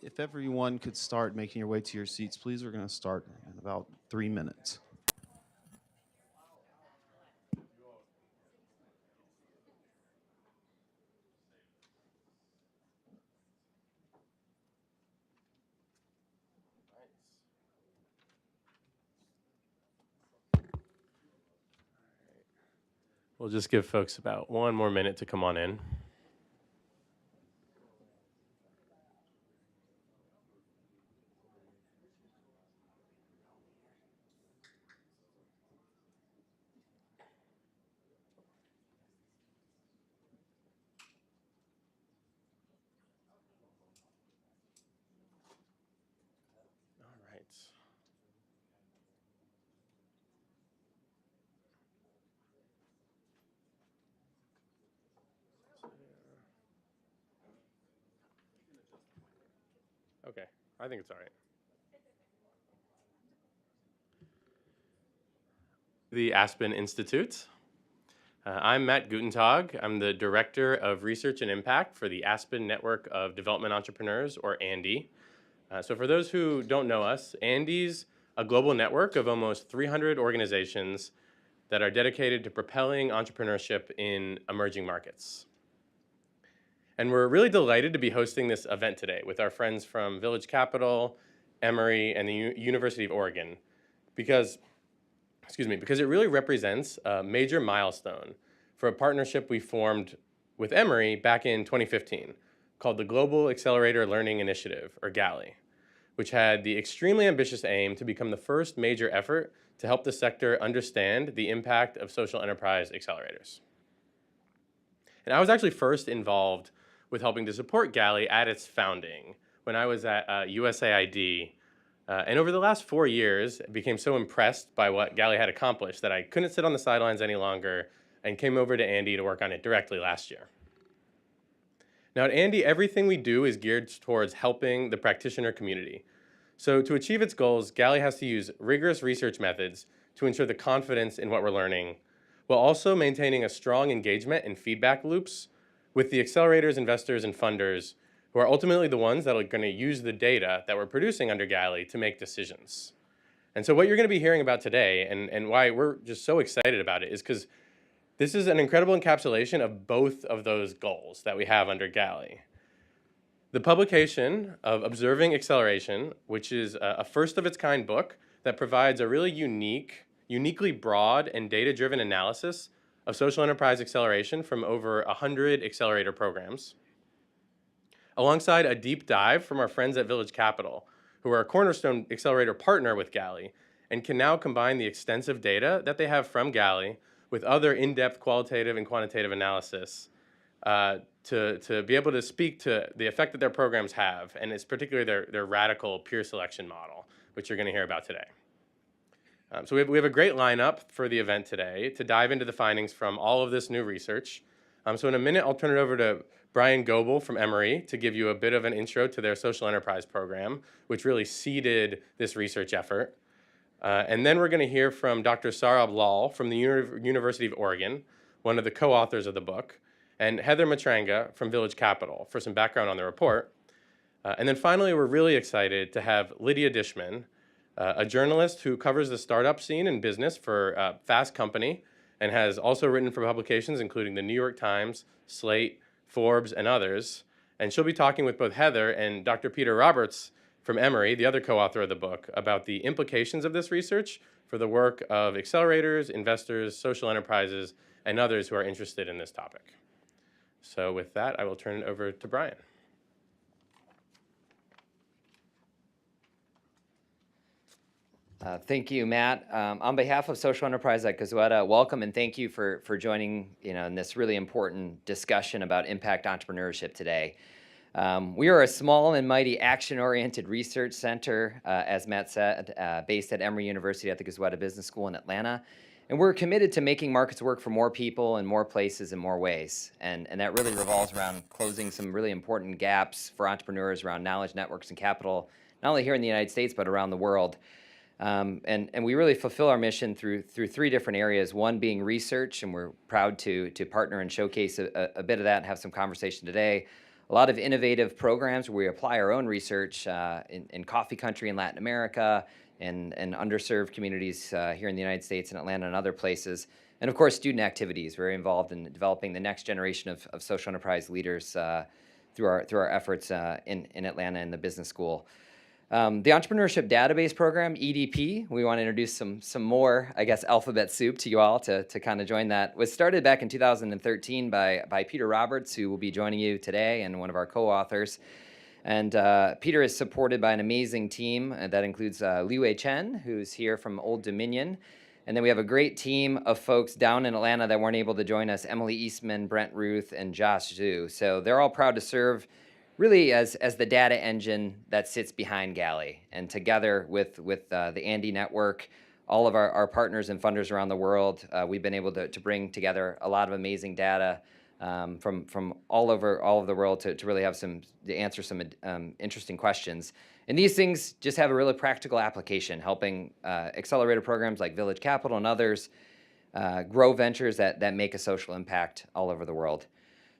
If everyone could start making your way to your seats, please. We're going to start in about 3 minutes. We'll just give folks about one more minute to come on in. All right. Okay, I think it's all right. The Aspen Institute. I'm Matt Gutentag. I'm the Director of Research and Impact for the Aspen Network of Development Entrepreneurs, or ANDE. So for those who don't know us, ANDE's a global network of almost 300 organizations that are dedicated to propelling entrepreneurship in emerging markets. And we're really delighted to be hosting this event today with our friends from Village Capital, Emory, and the University of Oregon, because it really represents a major milestone for a partnership we formed with Emory back in 2015 called the Global Accelerator Learning Initiative, or GALI, which had the extremely ambitious aim to become the first major effort to help the sector understand the impact of social enterprise accelerators. And I was actually first involved with helping to support GALI at its founding when I was at USAID. And over the last 4 years, I became so impressed by what GALI had accomplished that I couldn't sit on the sidelines any longer and came over to ANDE to work on it directly last year. Now at ANDE, everything we do is geared towards helping the practitioner community. So to achieve its goals, GALI has to use rigorous research methods to ensure the confidence in what we're learning, while also maintaining a strong engagement and feedback loops with the accelerators, investors, and funders who are ultimately the ones that are going to use the data that we're producing under GALI to make decisions. And so what you're going to be hearing about today and why we're just so excited about it is because this is an incredible encapsulation of both of those goals that we have under GALI. The publication of Observing Acceleration, which is a first of its kind book that provides a really uniquely broad and data-driven analysis of social enterprise acceleration from over 100 accelerator programs, alongside a deep dive from our friends at Village Capital, who are a cornerstone accelerator partner with GALI, and can now combine the extensive data that they have from GALI with other in-depth qualitative and quantitative analysis to be able to speak to the effect that their programs have, and it's particularly their radical peer selection model, which you're going to hear about today. So we have a great lineup for the event today to dive into the findings from all of this new research. So in a minute, I'll turn it over to Brian Goebel from Emory to give you a bit of an intro to their social enterprise program, which really seeded this research effort. And then we're going to hear from Dr. Sarab Lal from the University of Oregon, one of the co-authors of the book, and Heather Matranga from Village Capital for some background on the report. And then finally, we're really excited to have Lydia Dishman, a journalist who covers the startup scene in business for Fast Company and has also written for publications including the New York Times, Slate, Forbes, and others. And she'll be talking with both Heather and Dr. Peter Roberts from Emory, the other co-author of the book, about the implications of this research for the work of accelerators, investors, social enterprises, and others who are interested in this topic. So with that, I will turn it over to Brian. Thank you, Matt. On behalf of Social Enterprise at Gozueta, welcome and thank you for joining in this really important discussion about impact entrepreneurship today. We are a small and mighty action-oriented research center, as Matt said, based at Emory University at the Gozueta Business School in Atlanta. And we're committed to making markets work for more people in more places in more ways. And that really revolves around closing some really important gaps for entrepreneurs around knowledge networks and capital, not only here in the United States, but around the world. And we really fulfill our mission through 3 different areas, one being research, and we're proud to partner and showcase a bit of that and have some conversation today, a lot of innovative programs where we apply our own research in coffee country in Latin America and underserved communities here in the United States and Atlanta and other places. And of course, student activities, very involved in developing the next generation of social enterprise leaders through our efforts in Atlanta in the business school. The Entrepreneurship Database Program, EDP, we want to introduce some more, I guess, alphabet soup to you all to kind of join that, was started back in 2013 by Peter Roberts, who will be joining you today, and one of our co-authors. And Peter is supported by an amazing team that includes Liu Wei Chen, who's here from Old Dominion. And then we have a great team of folks down in Atlanta that weren't able to join us, Emily Eastman, Brent Ruth, and Josh Zhu. So they're all proud to serve really as the data engine that sits behind Galley. And together with the Andy Network, all of our partners and funders around the world, we've been able to bring together a lot of amazing data from all of the world to really have to answer some interesting questions. And these things just have a really practical application, helping accelerator programs like Village Capital and others grow ventures that make a social impact all over the world.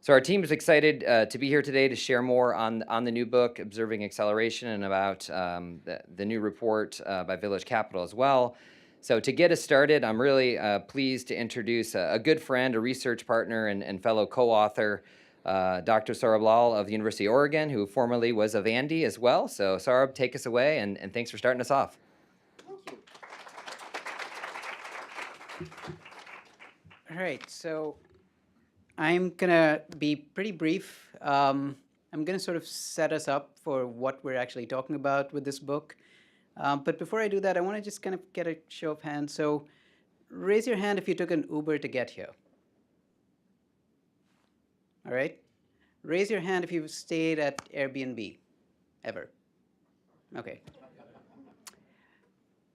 So our team is excited to be here today to share more on the new book, Observing Acceleration, and about the new report by Village Capital as well. So to get us started, I'm really pleased to introduce a good friend, a research partner, and fellow co-author, Dr. Saurabh Lal of the University of Oregon, who formerly was of Andy as well. So Saurabh, take us away, and thanks for starting us off. All right, so I'm going to be pretty brief. I'm going to sort of set us up for what we're actually talking about with this book. But before I do that, I want to just kind of get a show of hands. So raise your hand if you took an Uber to get here. All right? Raise your hand if you've stayed at Airbnb ever. Okay.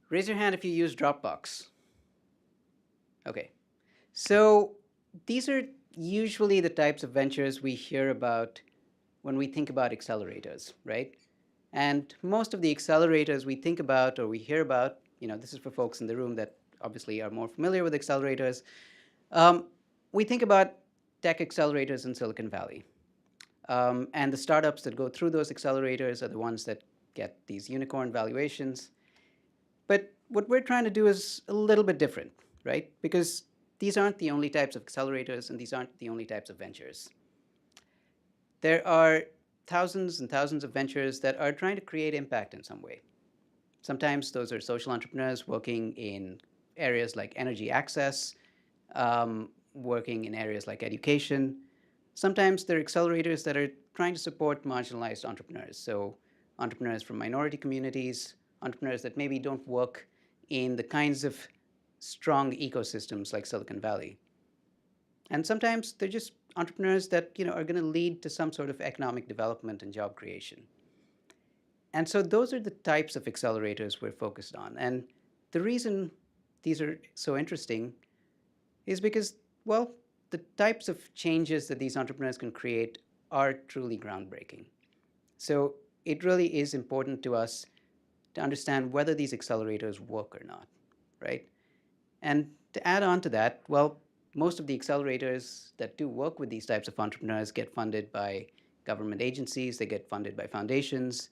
Raise your hand if you use Dropbox. Okay. So these are usually the types of ventures we hear about when we think about accelerators, right? And most of the accelerators we think about or we hear about, this is for folks in the room that obviously are more familiar with accelerators, we think about tech accelerators in Silicon Valley. And the startups that go through those accelerators are the ones that get these unicorn valuations. But what we're trying to do is a little bit different, right? Because these aren't the only types of accelerators, and these aren't the only types of ventures. There are thousands and thousands of ventures that are trying to create impact in some way. Sometimes those are social entrepreneurs working in areas like energy access, working in areas like education. Sometimes they're accelerators that are trying to support marginalized entrepreneurs, so entrepreneurs from minority communities, entrepreneurs that maybe don't work in the kinds of strong ecosystems like Silicon Valley. And sometimes they're just entrepreneurs that are going to lead to some sort of economic development and job creation. And so those are the types of accelerators we're focused on. And the reason these are so interesting is because, well, the types of changes that these entrepreneurs can create are truly groundbreaking. So it really is important to us to understand whether these accelerators work or not, right? And to add on to that, well, most of the accelerators that do work with these types of entrepreneurs get funded by government agencies, they get funded by foundations.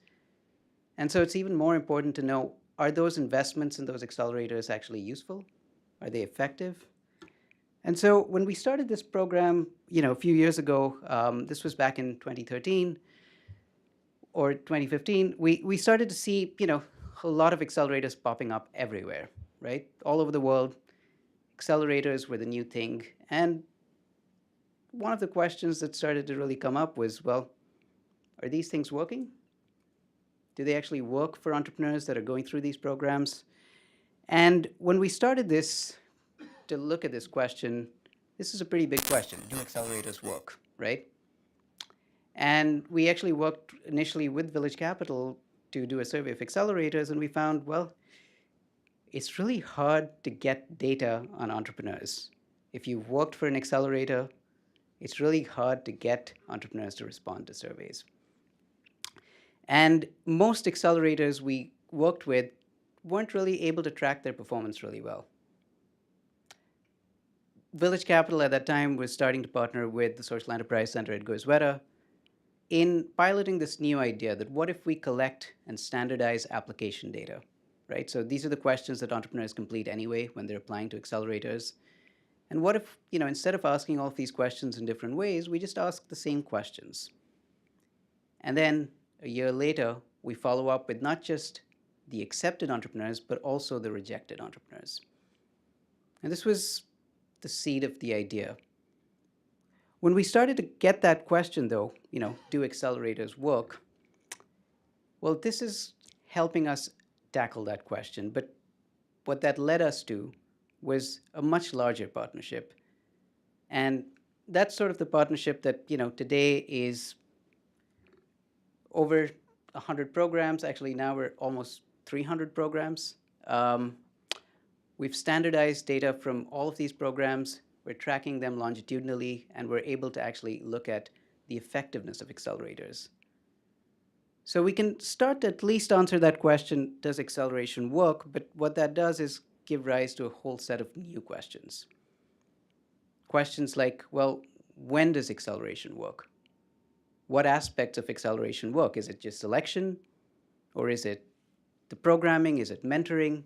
And so it's even more important to know, are those investments in those accelerators actually useful? Are they effective? And so when we started this program, a few years ago, this was back in 2013 or 2015, we started to see, a lot of accelerators popping up everywhere, right? All over the world. Accelerators were the new thing. And one of the questions that started to really come up was, well, are these things working? Do they actually work for entrepreneurs that are going through these programs? And when we started this, to look at this question, this is a pretty big question. Do accelerators work, right? And we actually worked initially with Village Capital to do a survey of accelerators, and we found, well, it's really hard to get data on entrepreneurs. If you've worked for an accelerator, it's really hard to get entrepreneurs to respond to surveys. And most accelerators we worked with weren't really able to track their performance really well. Village Capital at that time was starting to partner with the Social Enterprise Center at Goizueta. in piloting this new idea that what if we collect and standardize application data, right? So these are the questions that entrepreneurs complete anyway when they're applying to accelerators. And what if, instead of asking all of these questions in different ways, we just ask the same questions? And then a year later, we follow up with not just the accepted entrepreneurs, but also the rejected entrepreneurs. And this was the seed of the idea. When we started to get that question, though, do accelerators work? Well, this is helping us tackle that question. But what that led us to was a much larger partnership. And that's sort of the partnership that, today is over 100 programs. Actually, now we're almost 300 programs. We've standardized data from all of these programs. We're tracking them longitudinally, and we're able to actually look at the effectiveness of accelerators. So we can start to at least answer that question, does acceleration work? But what that does is give rise to a whole set of new questions. Questions like, well, when does acceleration work? What aspects of acceleration work? Is it just selection? Or is it the programming? Is it mentoring?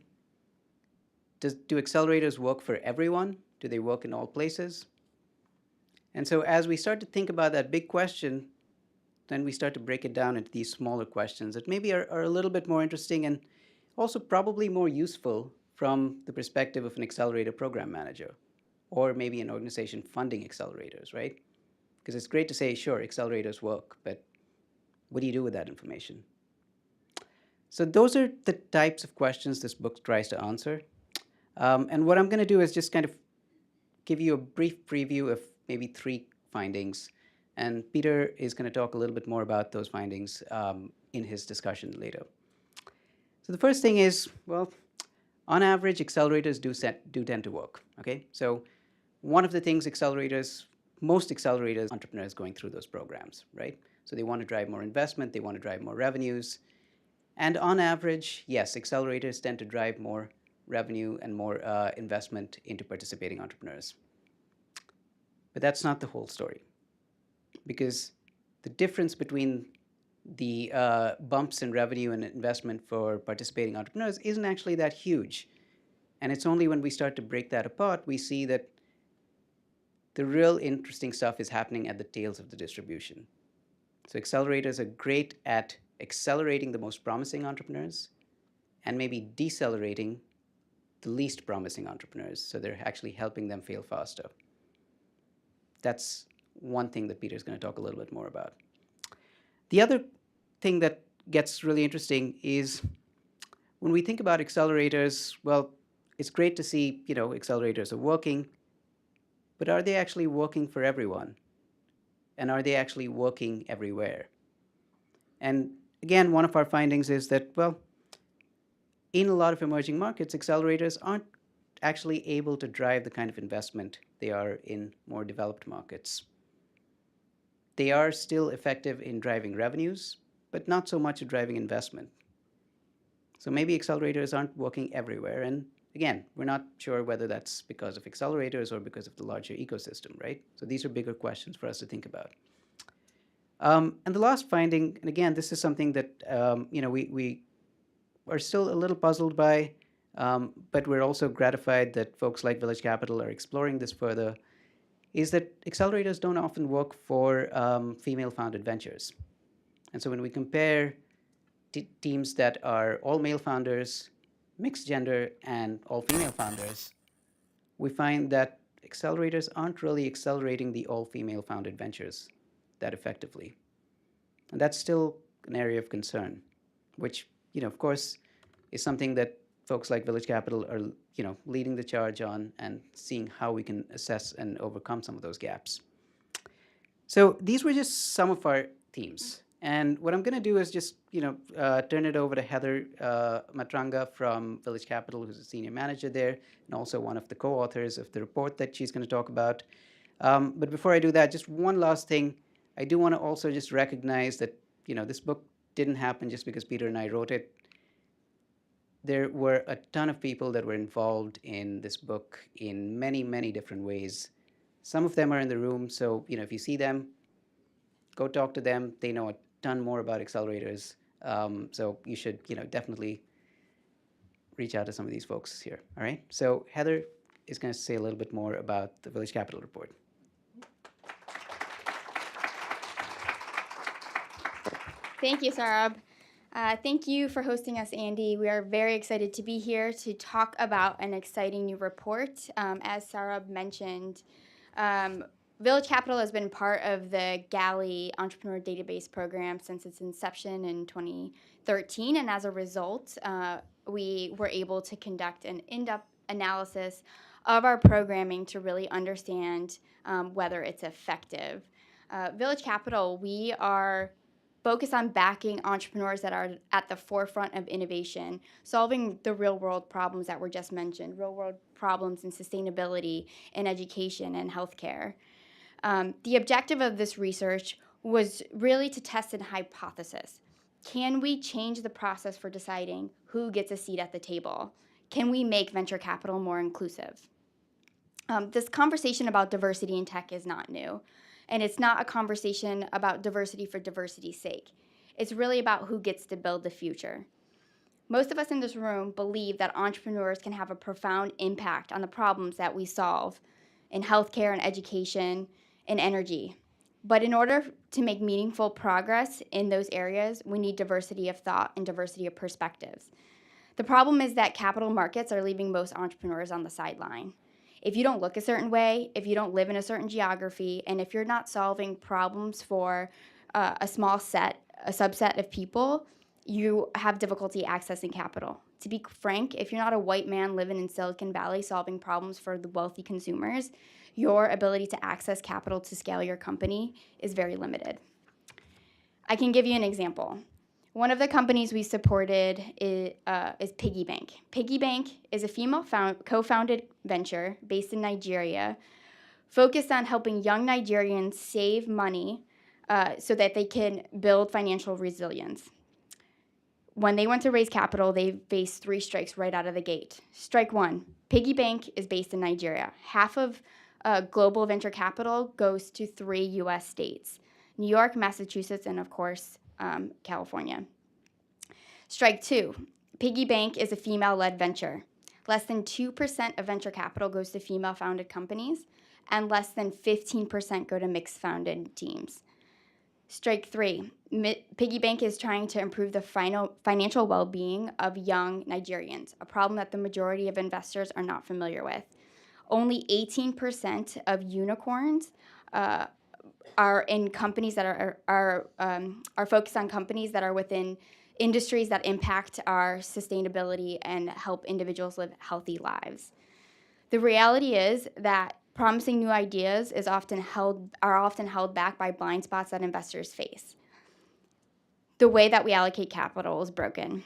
Do accelerators work for everyone? Do they work in all places? And so as we start to think about that big question, then we start to break it down into these smaller questions that maybe are a little bit more interesting and also probably more useful from the perspective of an accelerator program manager or maybe an organization funding accelerators, right? Because it's great to say, sure, accelerators work, but what do you do with that information? So those are the types of questions this book tries to answer. And what I'm going to do is just kind of give you a brief preview of maybe 3 findings. And Peter is going to talk a little bit more about those findings in his discussion later. So the first thing is, well, on average, accelerators do tend to work. Okay, so one of the things most accelerators, entrepreneurs going through those programs, right? So they want to drive more investment, they want to drive more revenues, and on average, yes, accelerators tend to drive more revenue and more investment into participating entrepreneurs. But that's not the whole story, because the difference between the bumps in revenue and investment for participating entrepreneurs isn't actually that huge. And it's only when we start to break that apart, we see that the real interesting stuff is happening at the tails of the distribution. So accelerators are great at accelerating the most promising entrepreneurs and maybe decelerating the least promising entrepreneurs. So they're actually helping them fail faster. That's one thing that Peter's going to talk a little bit more about. The other thing that gets really interesting is when we think about accelerators, well, it's great to see, accelerators are working, but are they actually working for everyone? And are they actually working everywhere? And again, one of our findings is that, well, in a lot of emerging markets, accelerators aren't actually able to drive the kind of investment they are in more developed markets. They are still effective in driving revenues, but not so much at driving investment. So maybe accelerators aren't working everywhere. And again, we're not sure whether that's because of accelerators or because of the larger ecosystem, right? So these are bigger questions for us to think about. And the last finding, and again, this is something that we are still a little puzzled by, but we're also gratified that folks like Village Capital are exploring this further, is that accelerators don't often work for female-founded ventures. And so when we compare teams that are all male founders, mixed gender, and all female founders, we find that accelerators aren't really accelerating the all female founded ventures that effectively. And that's still an area of concern, which, of course, is something that folks like Village Capital are, leading the charge on and seeing how we can assess and overcome some of those gaps. So these were just some of our themes. And what I'm going to do is just, turn it over to Heather Matranga from Village Capital, who's a senior manager there, and also one of the co-authors of the report that she's going to talk about. But before I do that, just one last thing. I do want to also just recognize that, this book didn't happen just because Peter and I wrote it. There were a ton of people that were involved in this book in many, many different ways. Some of them are in the room, so, if you see them, Go talk to them. They know a ton more about accelerators. So you should, definitely reach out to some of these folks here. All right. So Heather is going to say a little bit more about the Village Capital Report. Thank you, Saurabh. Thank you for hosting us, Andy. We are very excited to be here to talk about an exciting new report. As Saurabh mentioned, Village Capital has been part of the Galley Entrepreneur Database Program since its inception in 2013, and as a result, we were able to conduct an in-depth analysis of our programming to really understand whether it's effective. Village Capital, we are focused on backing entrepreneurs that are at the forefront of innovation, solving the real-world problems that were just mentioned, real-world problems in sustainability, in education, and healthcare. The objective of this research was really to test an hypothesis. Can we change the process for deciding who gets a seat at the table? Can we make venture capital more inclusive? This conversation about diversity in tech is not new, and it's not a conversation about diversity for diversity's sake. It's really about who gets to build the future. Most of us in this room believe that entrepreneurs can have a profound impact on the problems that we solve in healthcare and education and energy. But in order to make meaningful progress in those areas, we need diversity of thought and diversity of perspectives. The problem is that capital markets are leaving most entrepreneurs on the sideline. If you don't look a certain way, if you don't live in a certain geography, and if you're not solving problems for a subset of people, you have difficulty accessing capital. To be frank, if you're not a white man living in Silicon Valley solving problems for the wealthy consumers, your ability to access capital to scale your company is very limited. I can give you an example. One of the companies we supported is Piggy Bank. Piggy Bank is a female co-founded venture based in Nigeria, focused on helping young Nigerians save money so that they can build financial resilience. When they went to raise capital, they faced 3 strikes right out of the gate. Strike 1, Piggy Bank is based in Nigeria. Half of global venture capital goes to 3 US states, New York, Massachusetts, and of course, California. Strike 2, Piggy Bank is a female-led venture. Less than 2% of venture capital goes to female-founded companies, and less than 15% go to mixed-founded teams. Strike 3, Piggy Bank is trying to improve the financial well-being of young Nigerians, a problem that the majority of investors are not familiar with. Only 18% of unicorns are in companies that are focused on companies that are within industries that impact our sustainability and help individuals live healthy lives. The reality is that promising new ideas are often held back by blind spots that investors face. The way that we allocate capital is broken.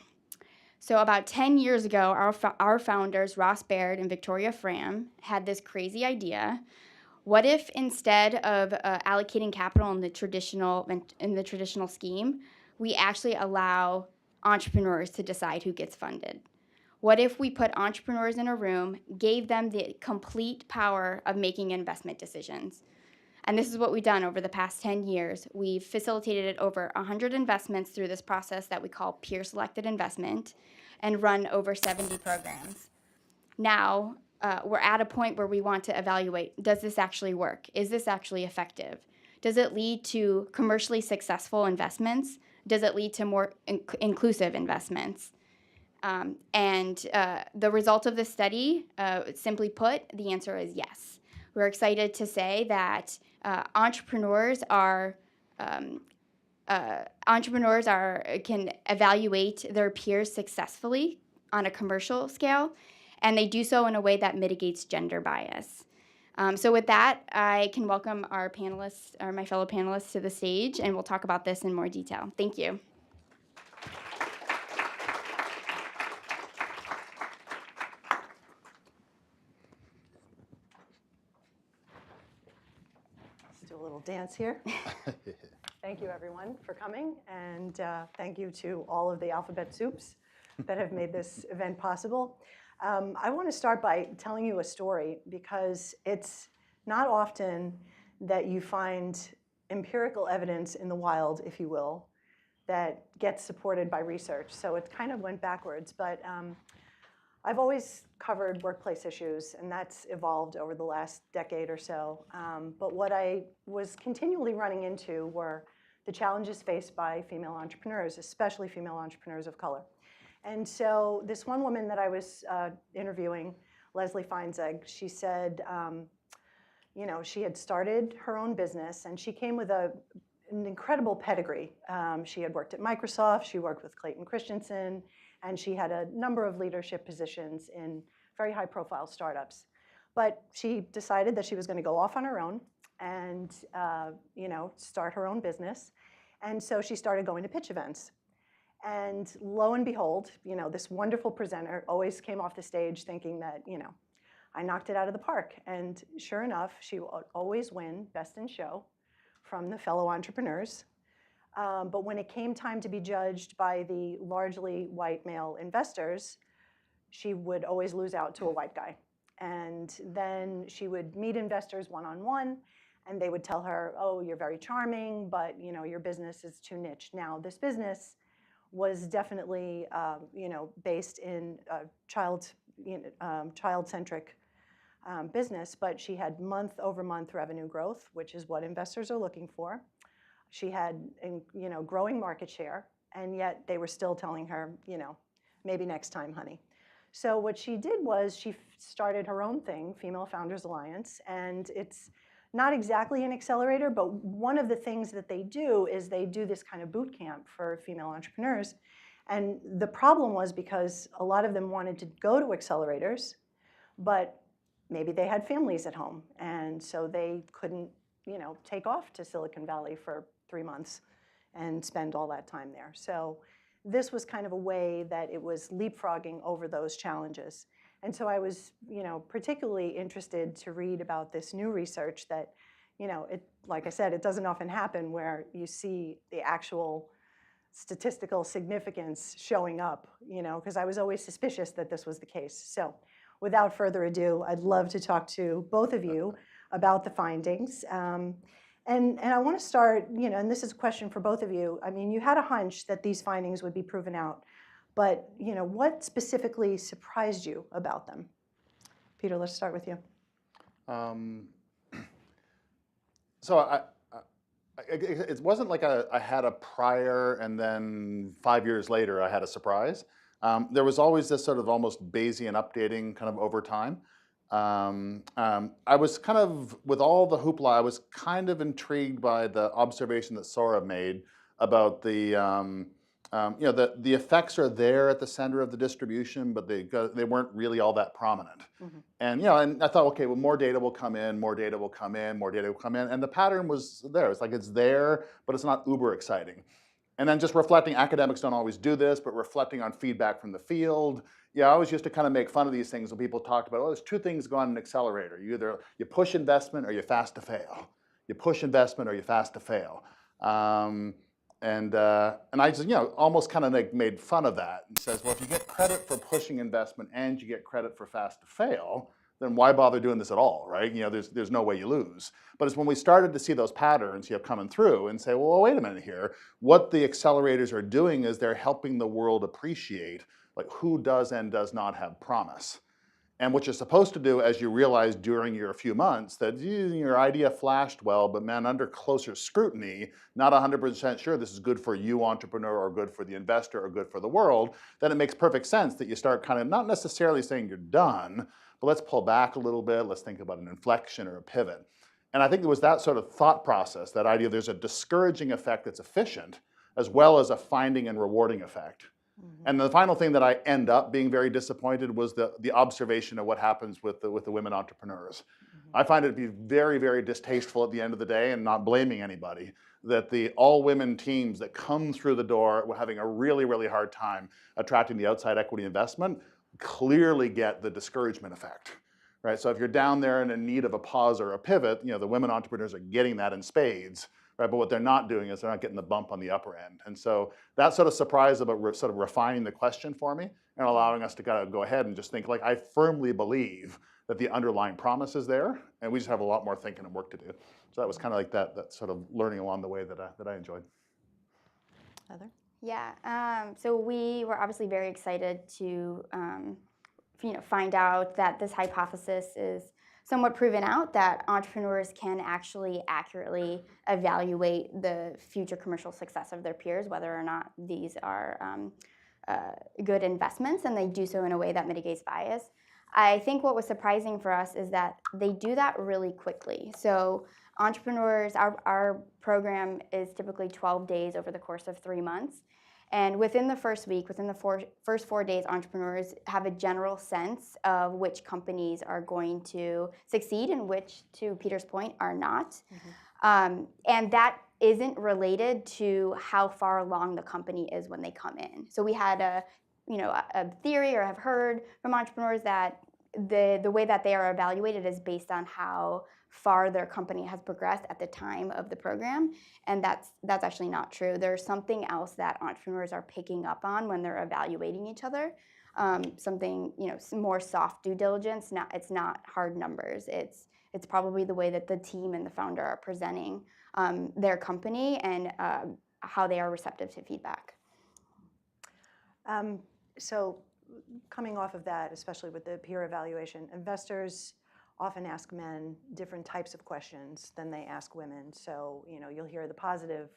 So about 10 years ago, our founders, Ross Baird and Victoria Fram, had this crazy idea. What if instead of allocating capital in the traditional scheme, we actually allow entrepreneurs to decide who gets funded? What if we put entrepreneurs in a room, gave them the complete power of making investment decisions? And this is what we've done over the past 10 years. We've facilitated over 100 investments through this process that we call peer-selected investment and run over 70 programs. Now, we're at a point where we want to evaluate, does this actually work? Is this actually effective? Does it lead to commercially successful investments? Does it lead to more inclusive investments? The result of this study, simply put, the answer is yes. We're excited to say that entrepreneurs can evaluate their peers successfully on a commercial scale, and they do so in a way that mitigates gender bias. So with that, I can welcome our panelists, or my fellow panelists, to the stage, and we'll talk about this in more detail. Thank you. Do a little dance here. Thank you, everyone, for coming, and thank you to all of the alphabet soups that have made this event possible. I want to start by telling you a story because it's not often that you find empirical evidence in the wild, if you will, that gets supported by research. So it kind of went backwards. But I've always covered workplace issues, and that's evolved over the last decade or so. But what I was continually running into were the challenges faced by female entrepreneurs, especially female entrepreneurs of color. And so this one woman that I was interviewing, Leslie Feinzeg, she said, you know, she had started her own business, and she came with an incredible pedigree. She had worked at Microsoft, she worked with Clayton Christensen, and she had a number of leadership positions in very high-profile startups. But she decided that she was going to go off on her own and you know, start her own business. And so she started going to pitch events. And lo and behold, you know, this wonderful presenter always came off the stage thinking that, you know, I knocked it out of the park. And sure enough, she would always win Best in Show from the fellow entrepreneurs. But when it came time to be judged by the largely white male investors, she would always lose out to a white guy. And then she would meet investors one-on-one, and they would tell her, oh, you're very charming, but you know, your business is too niche. Now, this business was definitely you know, based in child-centric business, but she had month-over-month revenue growth, which is what investors are looking for. She had, you know, growing market share, and yet they were still telling her, you know, maybe next time, honey. So what she did was she started her own thing, Female Founders Alliance, and it's not exactly an accelerator, but one of the things that they do is they do this kind of boot camp for female entrepreneurs. And the problem was because a lot of them wanted to go to accelerators, but maybe they had families at home, and so they couldn't, you know, take off to Silicon Valley for 3 months and spend all that time there. So this was kind of a way that it was leapfrogging over those challenges. And so I was, you know, particularly interested to read about this new research that, you know, it, like I said, it doesn't often happen where you see the actual statistical significance showing up, you know, because I was always suspicious that this was the case. So without further ado, I'd love to talk to both of you about the findings. And I want to start, you know, and this is a question for both of you. I mean, you had a hunch that these findings would be proven out, but, you know, what specifically surprised you about them? Peter, let's start with you. So it wasn't like I had a prior and then 5 years later I had a surprise. There was always this sort of almost Bayesian updating kind of over time. I was kind of, with all the hoopla, I was kind of intrigued by the observation that Sora made about the, you know, the effects are there at the center of the distribution, but they weren't really all that prominent. Mm-hmm. And, you know, and I thought, okay, well, more data will come in, more data will come in, more data will come in, and the pattern was there. It's like it's there, but it's not uber exciting. And then just reflecting, academics don't always do this, but reflecting on feedback from the field. Yeah, I always used to kind of make fun of these things when people talked about, oh, there's two things going on in an accelerator. You push investment or you're fast to fail. You push investment or you're fast to fail. And I just, you know, almost kind of like made fun of that and says, well, if you get credit for pushing investment and you get credit for fast to fail, then why bother doing this at all, right? You know, there's no way you lose. But it's when we started to see those patterns, you know, coming through and say, well, wait a minute here. What the accelerators are doing is they're helping the world appreciate like who does and does not have promise. And what you're supposed to do as you realize during your few months that your idea flashed well, but man, under closer scrutiny, not 100% sure this is good for you, entrepreneur, or good for the investor, or good for the world, then it makes perfect sense that you start kind of not necessarily saying you're done, but let's pull back a little bit, let's think about an inflection or a pivot. And I think it was that sort of thought process, that idea there's a discouraging effect that's efficient, as well as a finding and rewarding effect. Mm-hmm. And the final thing that I end up being very disappointed was the observation of what happens with the women entrepreneurs. Mm-hmm. I find it to be very, very distasteful at the end of the day, and not blaming anybody, that the all-women teams that come through the door were having a really, really hard time attracting the outside equity investment clearly get the discouragement effect, right? So if you're down there and in need of a pause or a pivot, you know, the women entrepreneurs are getting that in spades, right? But what they're not doing is they're not getting the bump on the upper end. And so that sort of surprise about sort of refining the question for me and allowing us to kind of go ahead and just think, like, I firmly believe that the underlying promise is there, and we just have a lot more thinking and work to do. So that was kind of like that sort of learning along the way that I enjoyed. Heather? Yeah, so we were obviously very excited to find out that this hypothesis is somewhat proven out, that entrepreneurs can actually accurately evaluate the future commercial success of their peers, whether or not these are good investments, and they do so in a way that mitigates bias. I think what was surprising for us is that they do that really quickly. So entrepreneurs, our program is typically 12 days over the course of 3 months. And within the first week, within the first 4 days, entrepreneurs have a general sense of which companies are going to succeed and which, to Peter's point, are not. And that isn't related to how far along the company is when they come in. So we had a theory, or have heard from entrepreneurs, that the way that they are evaluated is based on how far their company has progressed at the time of the program, and that's actually not true. There's something else that entrepreneurs are picking up on when they're evaluating each other. Something, more soft due diligence. It's not hard numbers. It's probably the way that the team and the founder are presenting their company, and how they are receptive to feedback. So coming off of that, especially with the peer evaluation, investors often ask men different types of questions than they ask women. So, you'll hear the positive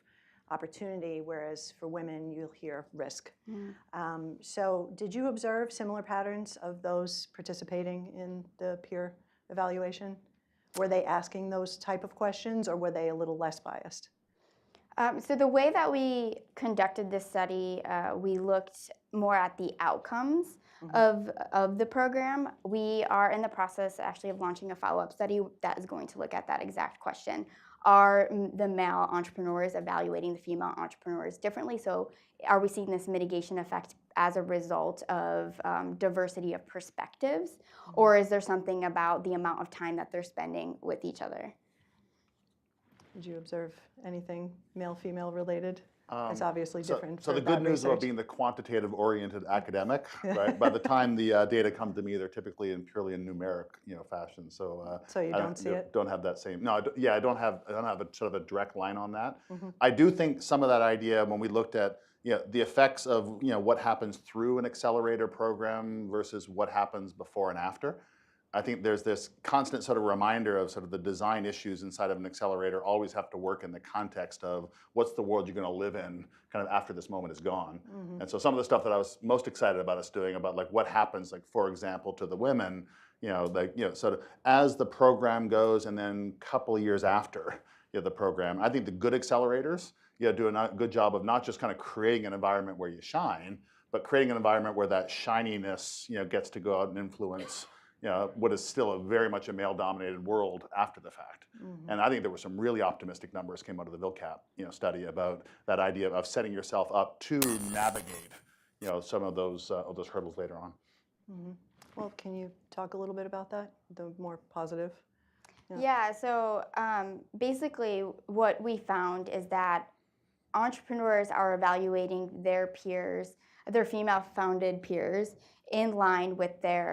opportunity, whereas for women, you'll hear risk. So did you observe similar patterns of those participating in the peer evaluation? Were they asking those type of questions, or were they a little less biased? So the way that we conducted this study, we looked more at the outcomes of the program. We are in the process actually of launching a follow-up study that is going to look at that exact question. Are the male entrepreneurs evaluating the female entrepreneurs differently? So are we seeing this mitigation effect as a result of diversity of perspectives? Or is there something about the amount of time that they're spending with each other? Did you observe anything male-female related? It's obviously different. So the good news about being the quantitative-oriented academic, right? By the time the data come to me, they're typically in purely in numeric, fashion. So you don't see it? Don't have that same. No, I don't have a sort of a direct line on that. I do think some of that idea, when we looked at the effects of what happens through an accelerator program versus what happens before and after. I think there's this constant sort of reminder of sort of the design issues inside of an accelerator always have to work in the context of what's the world you're going to live in kind of after this moment is gone. And so some of the stuff that I was most excited about us doing about like what happens, like for example, to the women, sort of as the program goes, and then a couple of years after the program, I think the good accelerators do a good job of not just kind of creating an environment where you shine, but creating an environment where that shininess gets to go out and influence what is still very much a male-dominated world after the fact. And I think there were some really optimistic numbers came out of the VILCAP study about that idea of setting yourself up to navigate some of those hurdles later on. Well, can you talk a little bit about that, the more positive? Yeah, so basically what we found is that entrepreneurs are evaluating their peers, their female-founded peers, in line with the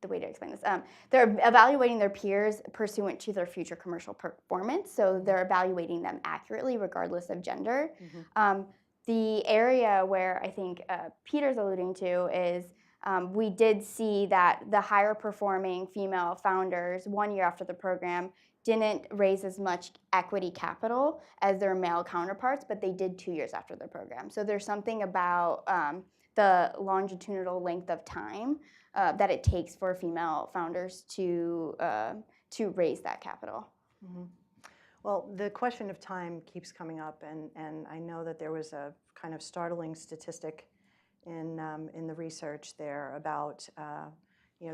way to explain this. They're evaluating their peers pursuant to their future commercial performance. So they're evaluating them accurately, regardless of gender. The area where I think Peter's alluding to is we did see that the higher performing female founders 1 year after the program didn't raise as much equity capital as their male counterparts, but they did 2 years after the program. So there's something about the longitudinal length of time that it takes for female founders to raise that capital. Well, the question of time keeps coming up, and I know that there was a kind of startling statistic in the research there about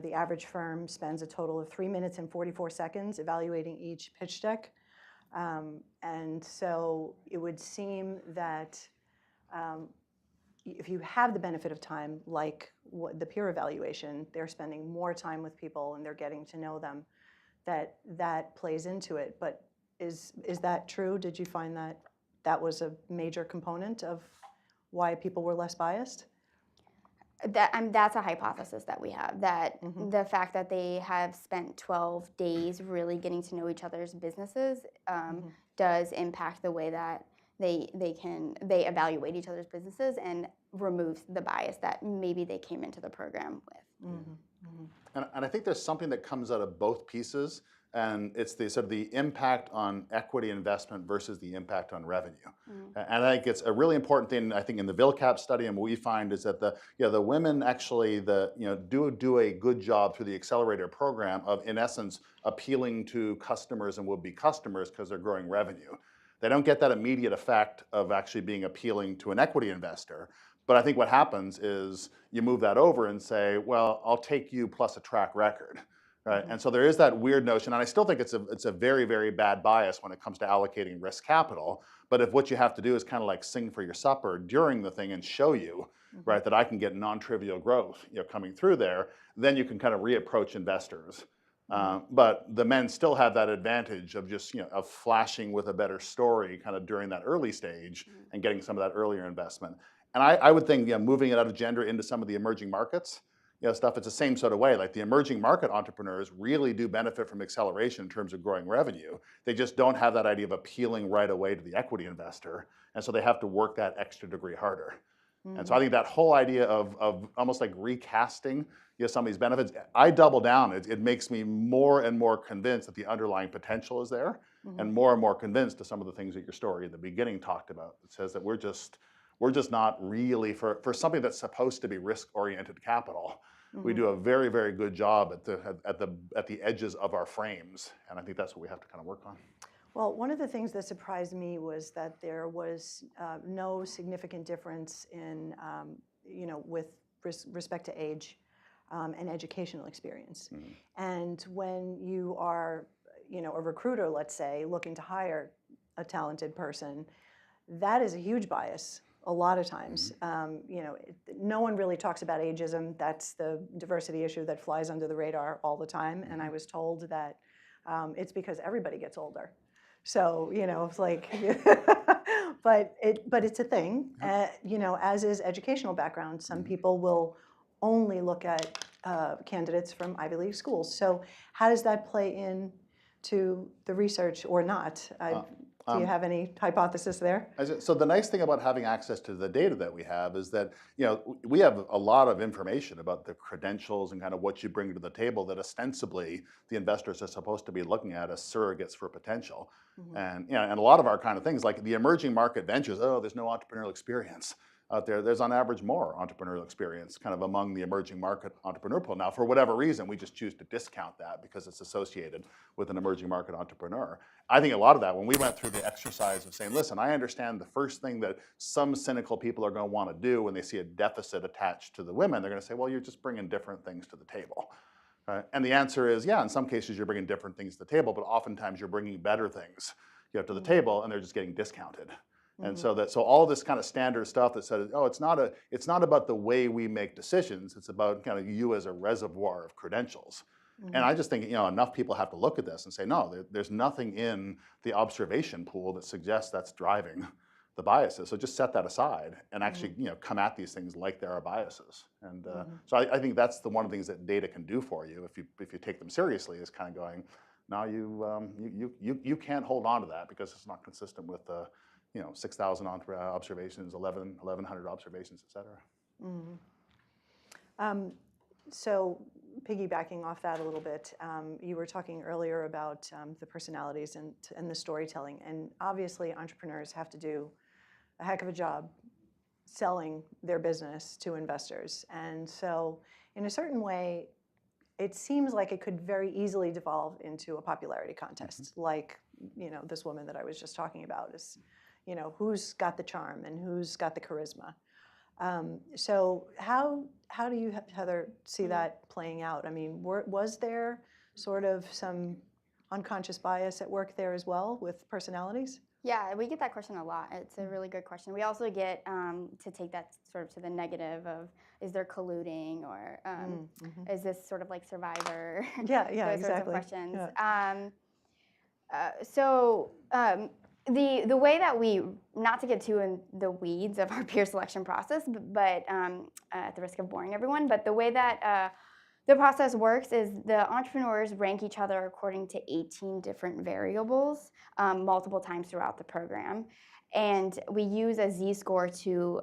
the average firm spends a total of 3 minutes and 44 seconds evaluating each pitch deck. And so it would seem that if you have the benefit of time, like the peer evaluation, they're spending more time with people and they're getting to know them, that plays into it. But is that true? Did you find that was a major component of why people were less biased? That's a hypothesis that we have, that the fact that they have spent 12 days really getting to know each other's businesses does impact the way that they evaluate each other's businesses and removes the bias that maybe they came into the program with. And I think there's something that comes out of both pieces, and it's the sort of the impact on equity investment versus the impact on revenue. And I think it's a really important thing. I think in the VILCAP study, and what we find is that the women actually do a good job through the accelerator program of, in essence, appealing to customers and would-be customers because they're growing revenue. They don't get that immediate effect of actually being appealing to an equity investor. But I think what happens is you move that over and say, well, I'll take you plus a track record. Right? And so there is that weird notion, and I still think it's a very, very bad bias when it comes to allocating risk capital. But if what you have to do is kind of like sing for your supper during the thing and show you, right, that I can get non-trivial growth, coming through there, then you can kind of reapproach investors. But the men still have that advantage of just of flashing with a better story kind of during that early stage and getting some of that earlier investment. And I would think moving it out of gender into some of the emerging markets stuff, it's the same sort of way. Like the emerging market entrepreneurs really do benefit from acceleration in terms of growing revenue. They just don't have that idea of appealing right away to the equity investor. And so they have to work that extra degree harder. And so I think that whole idea of almost like recasting some of these benefits, I double down. It makes me more and more convinced that the underlying potential is there, and more convinced to some of the things that your story at the beginning talked about. It says that we're just not really, for something that's supposed to be risk-oriented capital, we do a very, very good job at the edges of our frames, and I think that's what we have to kind of work on. Well, one of the things that surprised me was that there was no significant difference in, with respect to age and educational experience. And when you are, a recruiter, let's say, looking to hire a talented person, that is a huge bias. A lot of times, no one really talks about ageism. That's the diversity issue that flies under the radar all the time. And I was told that it's because everybody gets older. So it's like, but it's a thing. As is educational background. Some people will only look at candidates from Ivy League schools. So how does that play in to the research or not? Do you have any hypothesis there? So the nice thing about having access to the data that we have is that we have a lot of information about the credentials and kind of what you bring to the table that ostensibly the investors are supposed to be looking at as surrogates for potential. And and a lot of our kind of things like the emerging market ventures, there's no entrepreneurial experience out there. There's on average more entrepreneurial experience kind of among the emerging market entrepreneur pool. Now, for whatever reason, we just choose to discount that because it's associated with an emerging market entrepreneur. I think a lot of that, when we went through the exercise of saying, listen, I understand the first thing that some cynical people are going to want to do when they see a deficit attached to the women, they're going to say, well, you're just bringing different things to the table. And the answer is, yeah, in some cases you're bringing different things to the table, but oftentimes you're bringing better things to the table and they're just getting discounted. And so all this kind of standard stuff that says, it's not about the way we make decisions. It's about kind of you as a reservoir of credentials. And I just think enough people have to look at this and say, no, there's nothing in the observation pool that suggests that's driving the biases. So just set that aside and actually come at these things like there are biases. And so I think that's one of the things that data can do for you if you take them seriously, is kind of going, no, you can't hold on to that because it's not consistent with 6,000 observations, 1,100 observations, et cetera. So piggybacking off that a little bit, you were talking earlier about the personalities and the storytelling. And obviously entrepreneurs have to do a heck of a job selling their business to investors. And so in a certain way, it seems like it could very easily devolve into a popularity contest, like this woman that I was just talking about is, who's got the charm and who's got the charisma. So how do you, Heather, see that playing out? I mean, was there sort of some unconscious bias at work there as well with personalities? Yeah, we get that question a lot. It's a really good question. We also get to take that sort of to the negative of, is there colluding, or is this sort of like Survivor? Yeah, Those exactly. sorts of questions. Yeah. The way that we, not to get too in the weeds of our peer selection process, but at the risk of boring everyone, but the way that the process works is the entrepreneurs rank each other according to 18 different variables multiple times throughout the program. And we use a Z-score to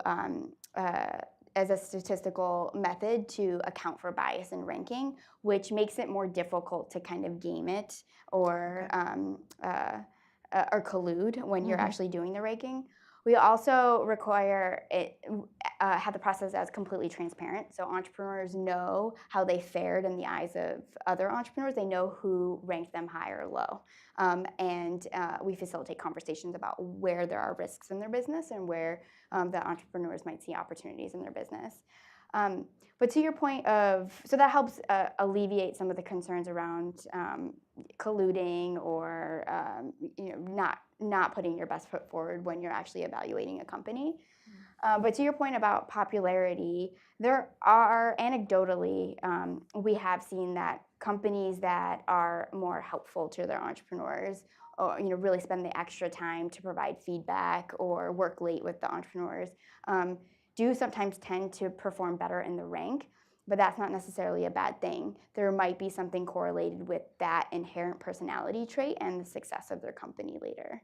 as a statistical method to account for bias in ranking, which makes it more difficult to kind of game it or collude when you're actually doing the ranking. We also require it, have the process as completely transparent, so entrepreneurs know how they fared in the eyes of other entrepreneurs. They know who ranked them high or low, and we facilitate conversations about where there are risks in their business and where the entrepreneurs might see opportunities in their business. But to your point of, so that helps alleviate some of the concerns around colluding or not putting your best foot forward when you're actually evaluating a company. But to your point about popularity, there are anecdotally, we have seen that companies that are more helpful to their entrepreneurs, or really spend the extra time to provide feedback or work late with the entrepreneurs, do sometimes tend to perform better in the rank, but that's not necessarily a bad thing. There might be something correlated with that inherent personality trait and the success of their company later.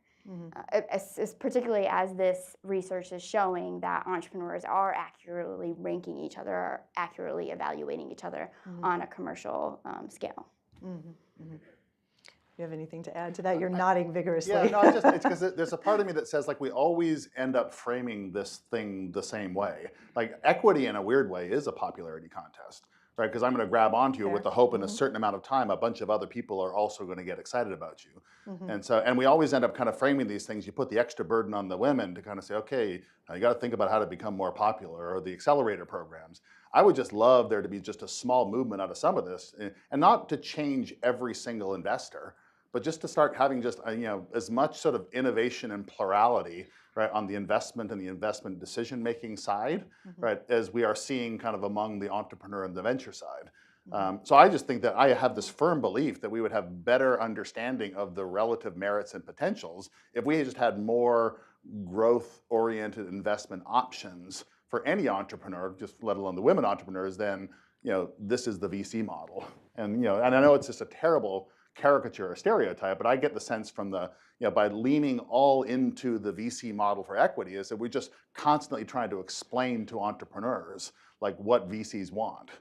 Particularly as this research is showing that entrepreneurs are accurately ranking each other, are accurately evaluating each other on a commercial scale. You have anything to add to that? You're nodding vigorously. Yeah, no, it's because there's a part of me that says like we always end up framing this thing the same way. Like equity in a weird way is a popularity contest, right? Because I'm going to grab onto you with the hope in a certain amount of time, a bunch of other people are also going to get excited about you. And we always end up kind of framing these things. You put the extra burden on the women to kind of say, okay, you got to think about how to become more popular, or the accelerator programs. I would just love there to be just a small movement out of some of this, and not to change every single investor, but just to start having just as much sort of innovation and plurality, right, on the investment and the investment decision-making side, right, as we are seeing kind of among the entrepreneur and the venture side. So I just think that I have this firm belief that we would have better understanding of the relative merits and potentials if we just had more growth-oriented investment options for any entrepreneur, just let alone the women entrepreneurs. Then this is the VC model, and and I know it's just a terrible caricature or stereotype, but I get the sense from the, by leaning all into the VC model for equity, is that we're just constantly trying to explain to entrepreneurs like what VCs want.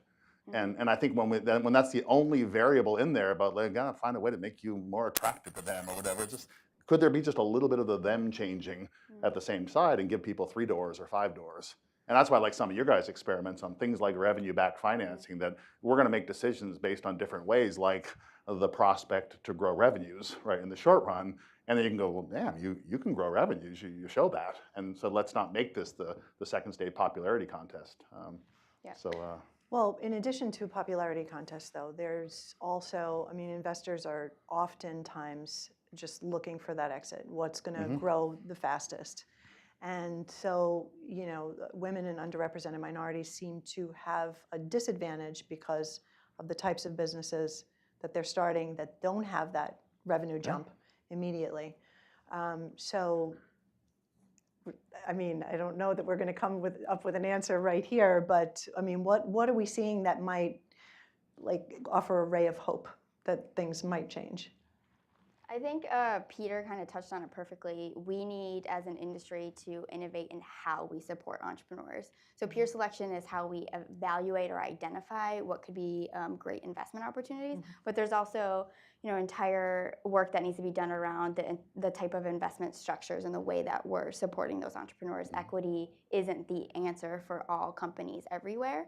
And I think when that's the only variable in there about like, gotta find a way to make you more attractive to them or whatever, just could there be just a little bit of the them changing at the same side and give people 3 doors or 5 doors? And that's why I like some of your guys' experiments on things like revenue-backed financing, that we're going to make decisions based on different ways, like the prospect to grow revenues, right, in the short run. And then you can go, well, damn, you can grow revenues, you show that. And so let's not make this the second stage popularity contest. Well, in addition to popularity contests, though, there's also, investors are oftentimes just looking for that exit. What's going to grow the fastest? And so, women and underrepresented minorities seem to have a disadvantage because of the types of businesses that they're starting that don't have that revenue jump immediately. So, I don't know that we're going to come up with an answer right here, but what are we seeing that might offer a ray of hope that things might change? I think Peter kind of touched on it perfectly. We need, as an industry, to innovate in how we support entrepreneurs. So peer selection is how we evaluate or identify what could be great investment opportunities. But there's also, entire work that needs to be done around the type of investment structures and the way that we're supporting those entrepreneurs. Equity isn't the answer for all companies everywhere.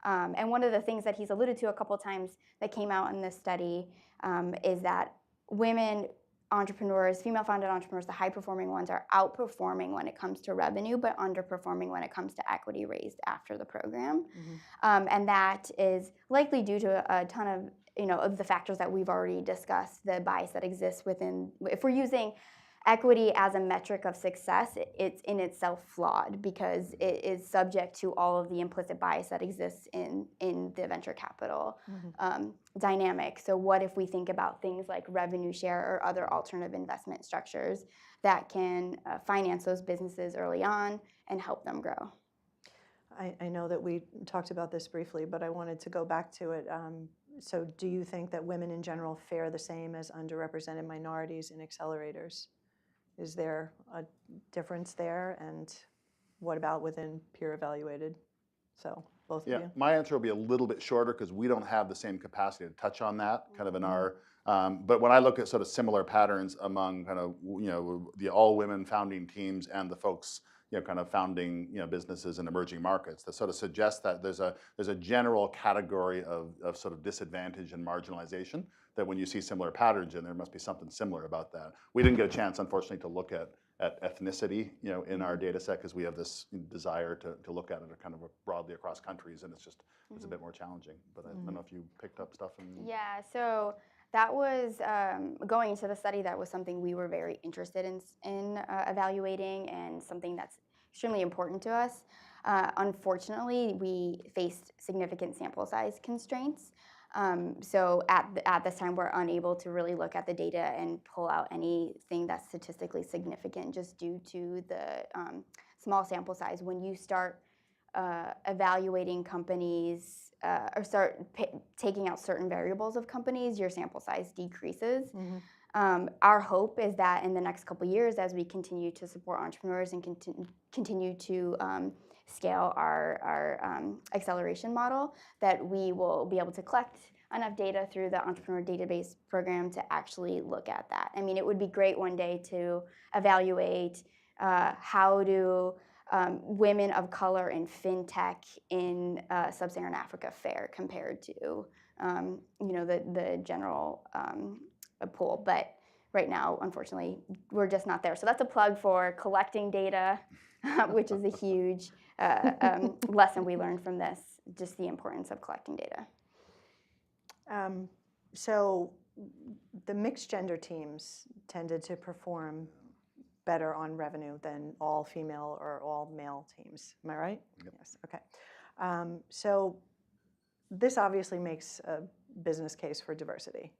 And one of the things that he's alluded to a couple times that came out in this study is that women entrepreneurs, female-founded entrepreneurs, the high-performing ones, are outperforming when it comes to revenue, but underperforming when it comes to equity raised after the program. And that is likely due to a ton of, of the factors that we've already discussed, the bias that exists within, if we're using equity as a metric of success, it's in itself flawed because it is subject to all of the implicit bias that exists in the venture capital dynamic. So what if we think about things like revenue share or other alternative investment structures that can finance those businesses early on and help them grow? I know that we talked about this briefly, but I wanted to go back to it. So do you think that women in general fare the same as underrepresented minorities in accelerators? Is there a difference there? And what about within peer evaluated? So both of Yeah, you. my answer will be a little bit shorter because we don't have the same capacity to touch on that kind of in our, but when I look at sort of similar patterns among kind of, the all women founding teams and the folks, kind of founding, businesses in emerging markets, that sort of suggests that there's a general category of sort of disadvantage and marginalization that when you see similar patterns in, there must be something similar about that. We didn't get a chance, unfortunately, to look at ethnicity, in our data set because we have this desire to look at it kind of broadly across countries, and it's a bit more challenging. But I don't know if you picked up stuff. Yeah, so that was going into the study. That was something we were very interested in evaluating, and something that's extremely important to us. Unfortunately, we faced significant sample size constraints. So at this time, we're unable to really look at the data and pull out anything that's statistically significant just due to the small sample size. When you start evaluating companies or start taking out certain variables of companies, your sample size decreases. Our hope is that in the next couple of years, as we continue to support entrepreneurs and continue to scale our acceleration model, that we will be able to collect enough data through the Entrepreneur Database Program to actually look at that. I mean, it would be great one day to evaluate how do women of color in fintech in sub-Saharan Africa fare compared to the general pool. But right now, unfortunately, we're just not there. So that's a plug for collecting data, which is a huge lesson we learned from this, just the importance of collecting data. So the mixed gender teams tended to perform better on revenue than all female or all male teams. Am I right? Yep. Yes. Okay. So this obviously makes a business case for diversity.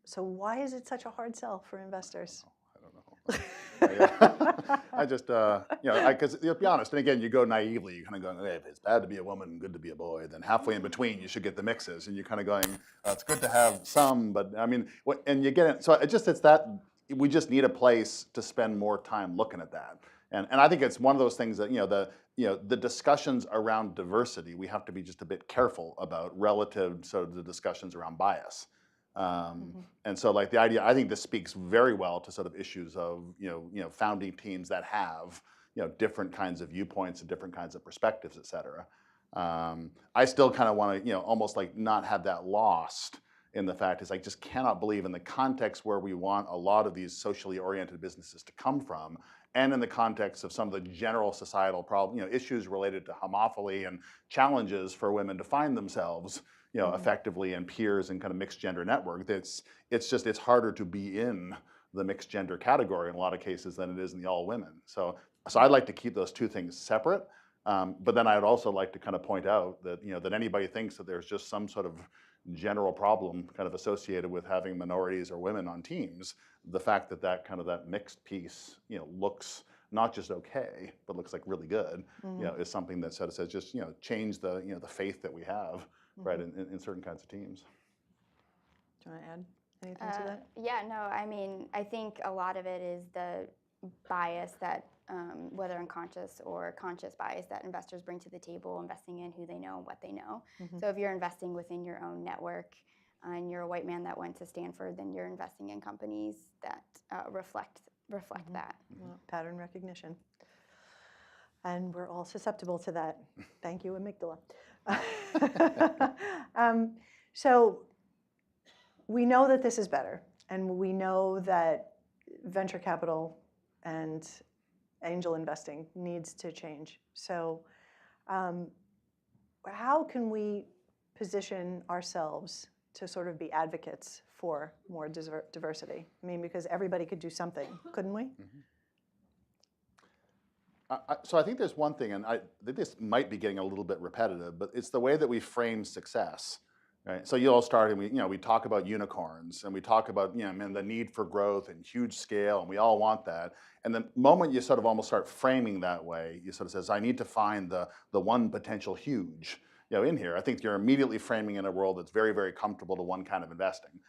So why is it such a hard sell for investors? I don't know. I just, because to be honest, and again, you go naively, you kind of going, hey, if it's bad to be a woman, good to be a boy, then halfway in between, you should get the mixes. And you're kind of going, it's good to have some, but I mean, and you get it. So it's that we just need a place to spend more time looking at that. And I think it's one of those things that, the discussions around diversity, we have to be just a bit careful about relative to the discussions around bias. And so like the idea, I think this speaks very well to sort of issues of, founding teams that have, different kinds of viewpoints and different kinds of perspectives, et cetera. I still kind of want to, almost like not have that lost in the fact is I just cannot believe in the context where we want a lot of these socially oriented businesses to come from, and in the context of some of the general societal problem, issues related to homophily and challenges for women to find themselves, effectively in peers and kind of mixed gender network. It's harder to be in the mixed gender category in a lot of cases than it is in the all women. So I'd like to keep those two things separate. But then I'd also like to kind of point out that, that anybody thinks that there's just some sort of general problem kind of associated with having minorities or women on teams, the fact that mixed piece, looks not just okay, but looks like really good, is something that sort of says just, change the, the faith that we have, right, in certain kinds of teams. Do you want to add anything to that? Yeah, no, I mean, I think a lot of it is the bias that, whether unconscious or conscious bias that investors bring to the table, investing in who they know and what they know. So if you're investing within your own network and you're a white man that went to Stanford, then you're investing in companies that reflect that. Well, pattern recognition. And we're all susceptible to that. Thank you, amygdala. So we know that this is better, and we know that venture capital and angel investing needs to change. So how can we position ourselves to sort of be advocates for more diversity? I mean, because everybody could do something, couldn't we? So I think there's one thing, and I think this might be getting a little bit repetitive, but it's the way that we frame success. Right? So you all start and we talk about unicorns and we talk about the need for growth and huge scale, and we all want that. And the moment you sort of almost start framing that way, you sort of says, I need to find the one potential huge in here. I think you're immediately framing in a world that's very, very comfortable to one kind of investing.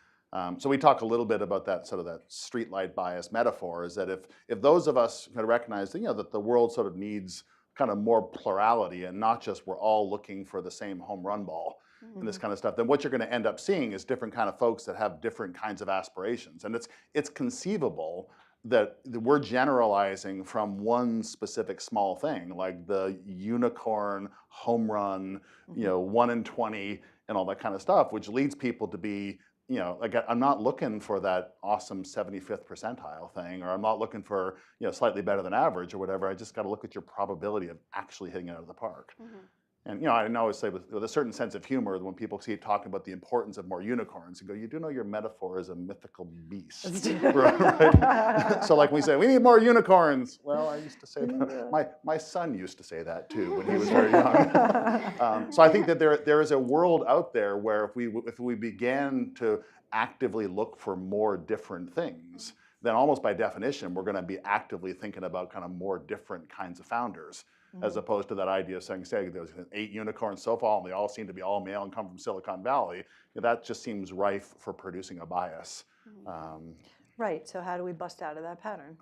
So we talk a little bit about that sort of that streetlight bias metaphor, is that if those of us kind of recognize that, that the world sort of needs kind of more plurality and not just we're all looking for the same home run ball and this kind of stuff, then what you're going to end up seeing is different kind of folks that have different kinds of aspirations. And it's conceivable that we're generalizing from one specific small thing, like the unicorn home run, 1 in 20 and all that kind of stuff, which leads people to be, like I'm not looking for that awesome 75th percentile thing, or I'm not looking for, slightly better than average or whatever. I just got to look at your probability of actually hitting it out of the park. And I always say with a certain sense of humor, when people see talking about the importance of more unicorns, you go, you do know your metaphor is a mythical beast, right? So like we say, we need more unicorns. Well, I used to say that. My son used to say that too when he was very young. So I think that there is a world out there where if we began to actively look for more different things, then almost by definition, we're going to be actively thinking about kind of more different kinds of founders. As opposed to that idea of saying there's 8 unicorns so far, and they all seem to be all male and come from Silicon Valley. That just seems rife for producing a bias. Right. So how do we bust out of that pattern?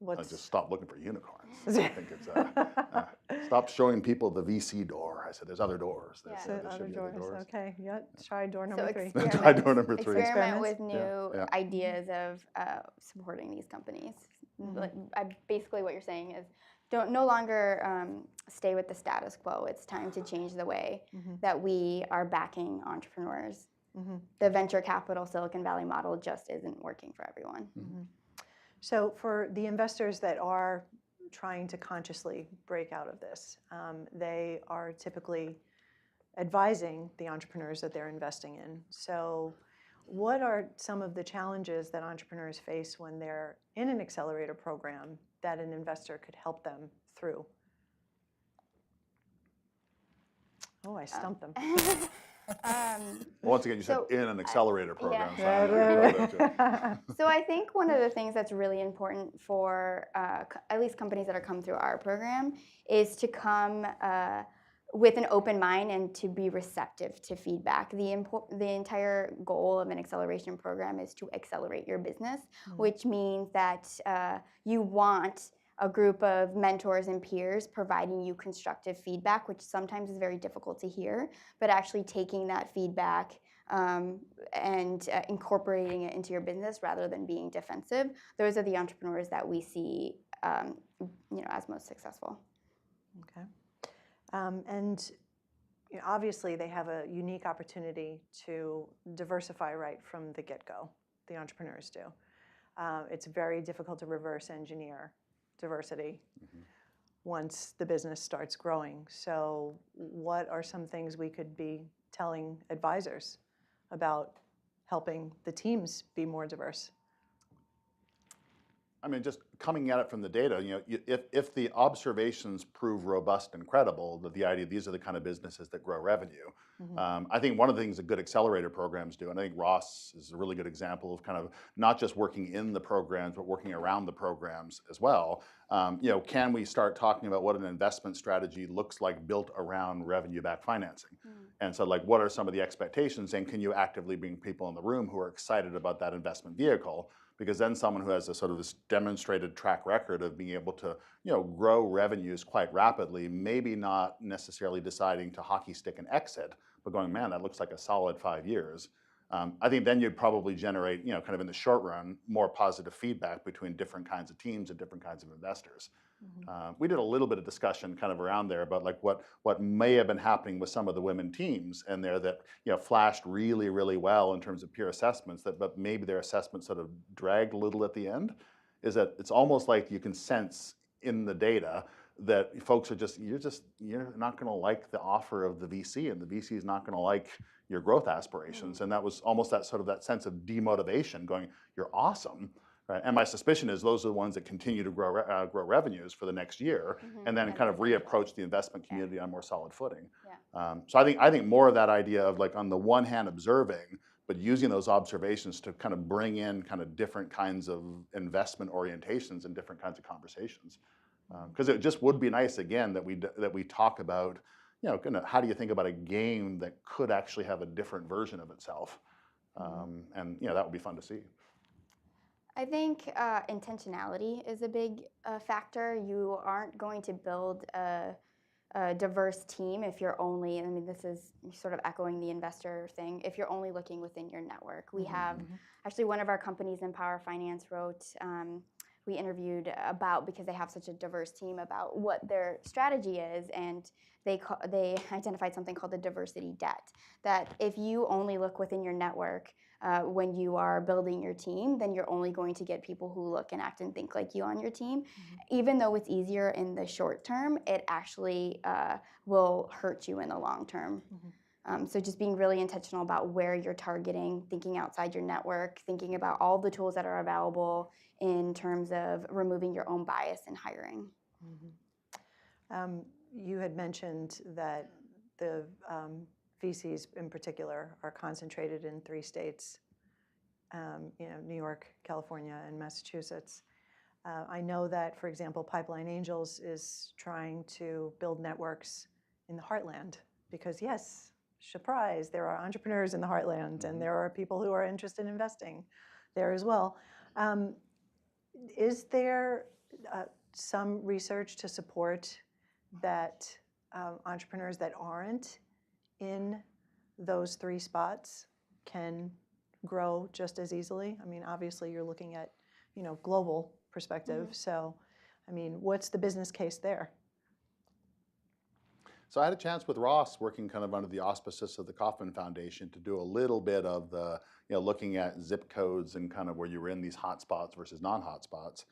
I just stop looking for unicorns. I think it's stop showing people the VC door. I said there's other doors. There other should be other doors. Okay. Yeah. Try door number 3. Try door number 3. Experiment with new Yeah. ideas of supporting these companies. Basically, what you're saying is, don't no longer stay with the status quo. It's time to change the way that we are backing entrepreneurs. The venture capital Silicon Valley model just isn't working for everyone. So for the investors that are trying to consciously break out of this, they are typically advising the entrepreneurs that they're investing in. So what are some of the challenges that entrepreneurs face when they're in an accelerator program that an investor could help them through? Oh, I stumped them. Once again, you said in an accelerator program. Yeah. So I think one of the things that's really important for at least companies that are come through our program is to come with an open mind and to be receptive to feedback. The entire goal of an acceleration program is to accelerate your business, which means that you want a group of mentors and peers providing you constructive feedback, which sometimes is very difficult to hear, but actually taking that feedback and incorporating it into your business rather than being defensive. Those are the entrepreneurs that we see as most successful. Okay. And obviously they have a unique opportunity to diversify right from the get-go, the entrepreneurs do. It's very difficult to reverse engineer diversity once the business starts growing. So what are some things we could be telling advisors about helping the teams be more diverse? I mean, just coming at it from the data, if the observations prove robust and credible, that the idea these are the kind of businesses that grow revenue, I think one of the things that good accelerator programs do, and I think Ross is a really good example of kind of not just working in the programs, but working around the programs as well. Can we start talking about what an investment strategy looks like built around revenue-backed financing? And so, like, what are some of the expectations, and can you actively bring people in the room who are excited about that investment vehicle? Because then someone who has a sort of this demonstrated track record of being able to, grow revenues quite rapidly, maybe not necessarily deciding to hockey stick and exit, but going, man, that looks like a solid 5 years. I think then you'd probably generate, kind of in the short run, more positive feedback between different kinds of teams and different kinds of investors. We did a little bit of discussion kind of around there about like what may have been happening with some of the women teams and there that flashed really, really well in terms of peer assessments, but maybe their assessments sort of dragged a little at the end. Is that it's almost like you can sense in the data that folks are you're not going to like the offer of the VC, and the VC is not going to like your growth aspirations. And that was almost that sort of that sense of demotivation going, you're awesome. Right? And my suspicion is those are the ones that continue to grow revenues for the next year, and then kind of reapproach the investment community on more solid footing. So I think more of that idea of like on the one hand observing, but using those observations to kind of bring in kind of different kinds of investment orientations and different kinds of conversations. Because it just would be nice again that we talk about, you know, kind of how do you think about a game that could actually have a different version of itself, and you know that would be fun to see. I think intentionality is a big factor. You aren't going to build a diverse team if you're only, I mean, this is sort of echoing the investor thing, if you're only looking within your network. We have, actually one of our companies in Power Finance wrote, we interviewed about, because they have such a diverse team, about what their strategy is, and they identified something called the diversity debt, that if you only look within your network, when you are building your team, then you're only going to get people who look and act and think like you on your team. Even though it's easier in the short term, it actually will hurt you in the long term. So just being really intentional about where you're targeting, thinking outside your network, thinking about all the tools that are available in terms of removing your own bias in hiring. You had mentioned that the VCs in particular are concentrated in 3 states, you know, New York, California, and Massachusetts. I know that, for example, Pipeline Angels is trying to build networks in the heartland because, yes, surprise, there are entrepreneurs in the heartland, and there are people who are interested in investing there as well. Is there some research to support that entrepreneurs that aren't in those 3 spots can grow just as easily? I mean, obviously you're looking at, you know, global perspective. So, I mean, what's the business case there? So I had a chance with Ross working kind of under the auspices of the Kauffman Foundation to do a little bit of the, you know, looking at zip codes and kind of where you were in these hotspots versus non-hotspots.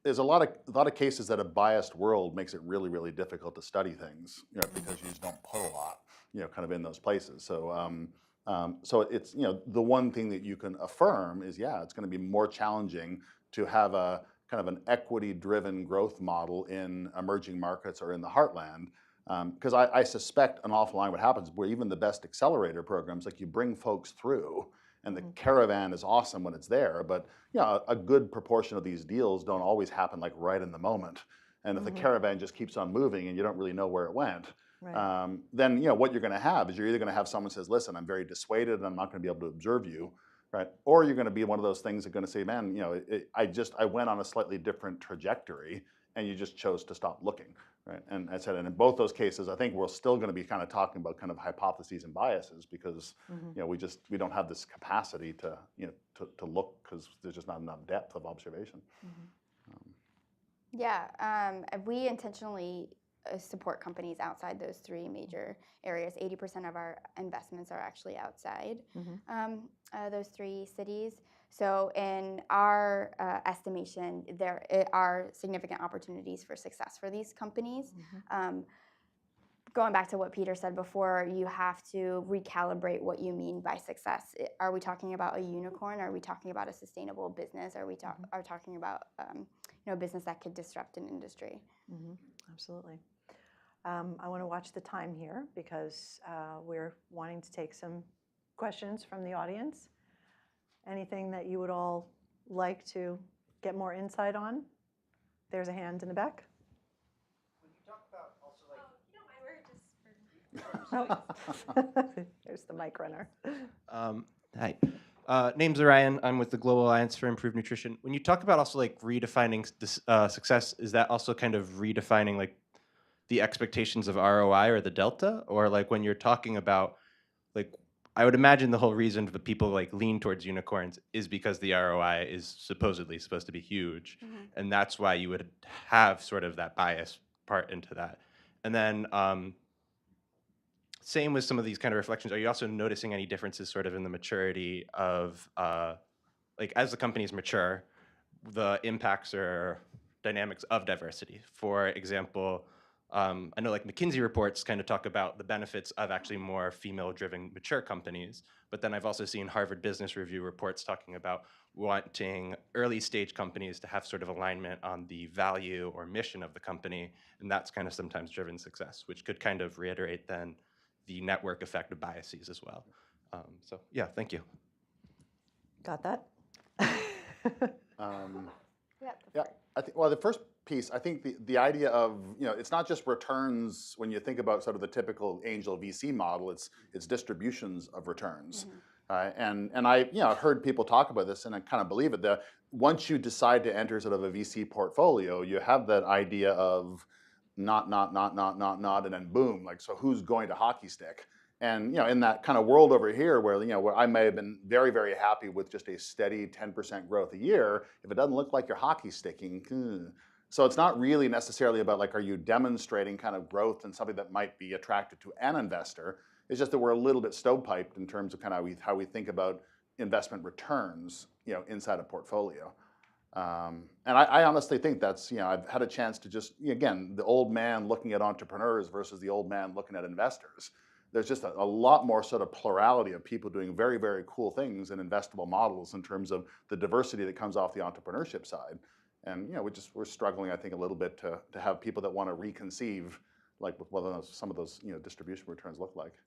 There's a lot of cases that a biased world makes it really, really difficult to study things, you know, because you just don't put a lot, you know, kind of in those places. So, so it's, you know, the one thing that you can affirm is, yeah, it's going to be more challenging to have a kind of an equity-driven growth model in emerging markets or in the heartland. Because I suspect an awful lot of what happens where even the best accelerator programs, like you bring folks through, and the caravan is awesome when it's there, but you know, a good proportion of these deals don't always happen like right in the moment. And if the caravan just keeps on moving and you don't really know where it went, then you know what you're going to have is you're either going to have someone says, "Listen, I'm very dissuaded, and I'm not going to be able to observe you," right? Or you're going to be one of those things that are going to say, "Man, you know, I went on a slightly different trajectory, and you just chose to stop looking." Right, and I said, and in both those cases, I think we're still going to be kind of talking about kind of hypotheses and biases because you know we don't have this capacity to you know to look because there's just not enough depth of observation. We intentionally support companies outside those 3 major areas. 80% of our investments are actually outside those 3 cities. So in our estimation, there are significant opportunities for success for these companies. Going back to what Peter said before, you have to recalibrate what you mean by success. Are we talking about a unicorn? Are we talking about a sustainable business? Are we talking about you know, a business that could disrupt an industry? Absolutely. I want to watch the time here because we're wanting to take some questions from the audience. Anything that you would all like to get more insight on? There's a hand in the back. When you talk about also like, There's the mic runner. Hi. Name's Orion. I'm with the Global Alliance for Improved Nutrition. When you talk about also like redefining this, success, is that also kind of redefining like the expectations of ROI or the delta? Or like when you're talking about like, I would imagine the whole reason that people like lean towards unicorns is because the ROI is supposedly supposed to be huge. And that's why you would have sort of that bias part into that. And then same with some of these kind of reflections. Are you also noticing any differences sort of in the maturity of, like as the companies mature, the impacts or dynamics of diversity? For example, I know like McKinsey reports kind of talk about the benefits of actually more female-driven mature companies, but then I've also seen Harvard Business Review reports talking about wanting early-stage companies to have sort of alignment on the value or mission of the company, and that's kind of sometimes driven success, which could kind of reiterate then the network effect of biases as well. So yeah, thank you. Got that? Yeah, I think. Well, the first piece, I think the idea of, it's not just returns when you think about sort of the typical angel VC model. It's distributions of returns, and I heard people talk about this, and I kind of believe it. That once you decide to enter sort of a VC portfolio, you have that idea of not, and then boom, like, so who's going to hockey stick? And in that kind of world over here, where where I may have been very, very happy with just a steady 10% growth a year, if it doesn't look like you're hockey sticking, so it's not really necessarily about like, are you demonstrating kind of growth and something that might be attractive to an investor? It's just that we're a little bit stovepiped in terms of kind of how we think about investment returns, inside a portfolio. And I honestly think that's, I've had a chance to just, again, the old man looking at entrepreneurs versus the old man looking at investors. There's just a lot more sort of plurality of people doing very, very cool things in investable models in terms of the diversity that comes off the entrepreneurship side. And we're struggling, I think, a little bit to have people that want to reconceive like what some of those distribution returns look like.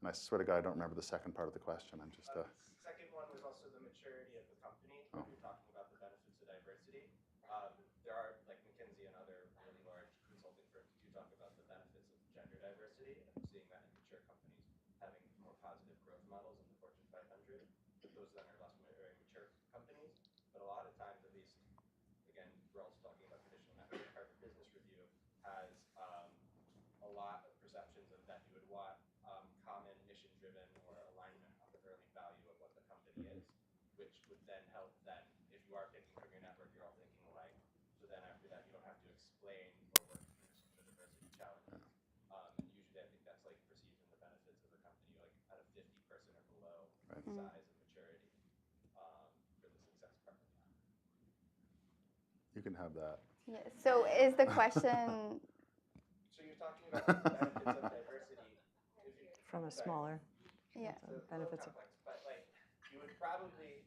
And I swear to God, I don't remember the second part of the question. I'm just. Second one was also the maturity of the company. When you're talking about the benefits of diversity, there are like McKinsey and other really large consulting firms do talk about the benefits of gender diversity, and I'm seeing that in mature companies having more positive growth models in the Fortune 500. But those then are less very mature companies. But a lot of times, at least, again, we're also talking about traditional network. Harvard Business Review has a lot of perceptions of that you would want common mission-driven or alignment on the early value of what the company is, which would then help then, if you are picking from your network, you're all thinking alike. So then after that, you don't have to explain or work through some of the diversity challenges. And usually I think that's like perceived in the benefits of a company, like at a 50-person or below size and maturity for the success part of that. You can have that. Yeah. So is the question? So you're talking about the benefits of diversity From a smaller. Yeah. Benefits of. But like you would probably.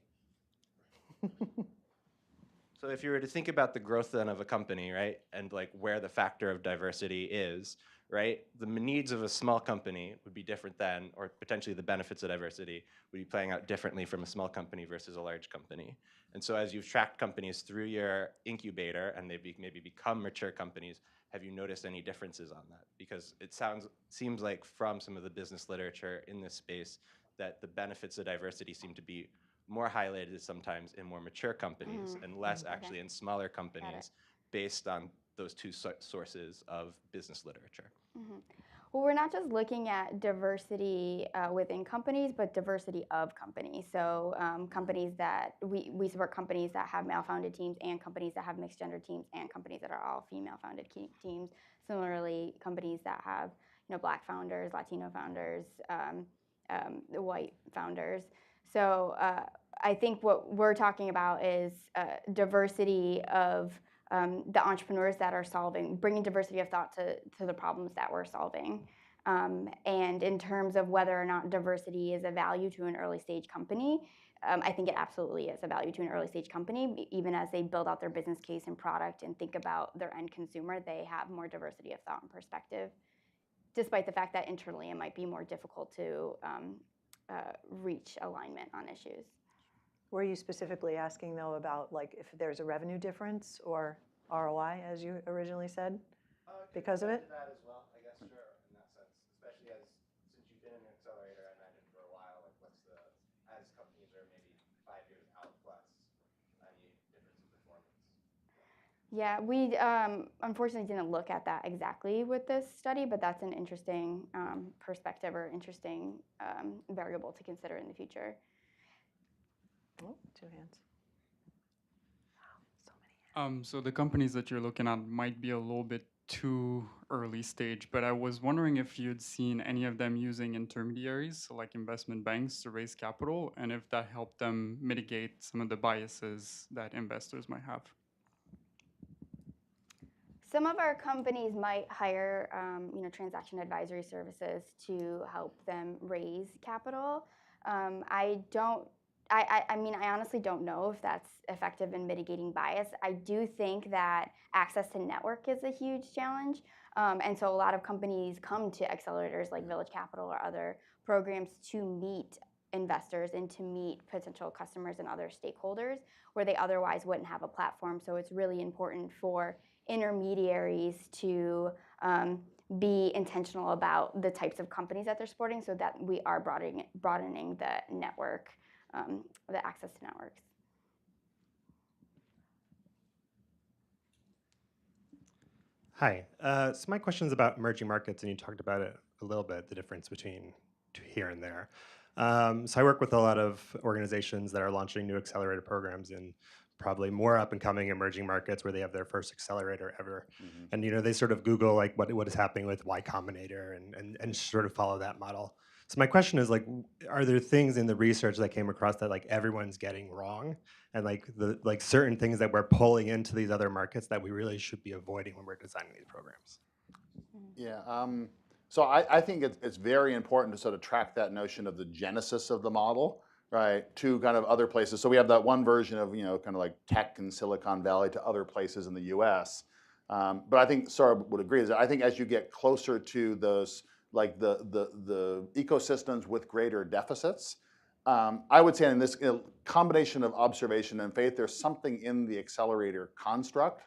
So if you were to think about the growth then of a company, right, and like where the factor of diversity is, right, the needs of a small company would be different then, or potentially the benefits of diversity would be playing out differently from a small company versus a large company. And so as you've tracked companies through your incubator and they maybe become mature companies, have you noticed any differences on that? Because it seems like from some of the business literature in this space that the benefits of diversity seem to be more highlighted sometimes in more mature companies and less actually in smaller companies based on those two sources of business literature. Well, we're not just looking at diversity within companies, but diversity of companies. So companies that we support companies that have male-founded teams and companies that have mixed-gender teams and companies that are all female-founded teams. Similarly, companies that have Black founders, Latino founders, white founders. So I think what we're talking about is diversity of the entrepreneurs that are bringing diversity of thought to the problems that we're solving. And in terms of whether or not diversity is a value to an early stage company, I think it absolutely is a value to an early stage company. Even as they build out their business case and product and think about their end consumer, they have more diversity of thought and perspective, despite the fact that internally it might be more difficult to reach alignment on issues. Were you specifically asking though about like if there's a revenue difference or ROI as you originally said because of it? That as well, I guess, sure, in that sense, especially since you've been in an accelerator, I imagine for a while, like as companies are maybe 5 years out plus, any difference in performance? Yeah, we unfortunately didn't look at that exactly with this study, but that's an interesting perspective or interesting variable to consider in the future. Oh, 2 hands. Wow, so many hands. So the companies that you're looking at might be a little bit too early stage, but I was wondering if you'd seen any of them using intermediaries, so like investment banks, to raise capital, and if that helped them mitigate some of the biases that investors might have. Some of our companies might hire, transaction advisory services to help them raise capital. I don't. I mean, I honestly don't know if that's effective in mitigating bias. I do think that access to network is a huge challenge. And so a lot of companies come to accelerators like Village Capital or other programs to meet investors and to meet potential customers and other stakeholders where they otherwise wouldn't have a platform. So it's really important for intermediaries to be intentional about the types of companies that they're supporting so that we are broadening the network, the access to networks. Hi. So my question is about emerging markets, and you talked about it a little bit, the difference between here and there. So I work with a lot of organizations that are launching new accelerator programs in probably more up and coming emerging markets where they have their first accelerator ever. And they sort of Google like what is happening with Y Combinator and sort of follow that model. So my question is like, are there things in the research that came across that like everyone's getting wrong, and like certain things that we're pulling into these other markets that we really should be avoiding when we're designing these programs? Yeah. So I think it's very important to sort of track that notion of the genesis of the model, right, to kind of other places. So we have that one version of kind of like tech in Silicon Valley to other places in the U.S. But I think Sarah would agree is that I think as you get closer to those like the ecosystems with greater deficits, I would say in this combination of observation and faith, there's something in the accelerator construct,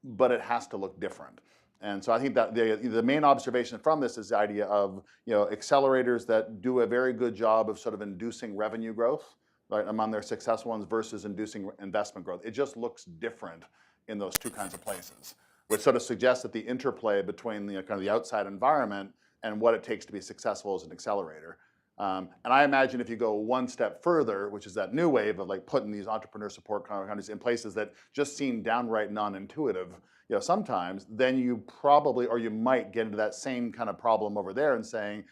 but it has to look different. And so I think that the main observation from this is the idea of accelerators that do a very good job of sort of inducing revenue growth, right, among their successful ones versus inducing investment growth. It just looks different in those two kinds of places, which sort of suggests that the interplay between the kind of the outside environment and what it takes to be successful as an accelerator. And I imagine if you go one step further, which is that new wave of like putting these entrepreneur support companies in places that just seem downright non-intuitive, sometimes, then you probably, or you might get into that same kind of problem over there and saying,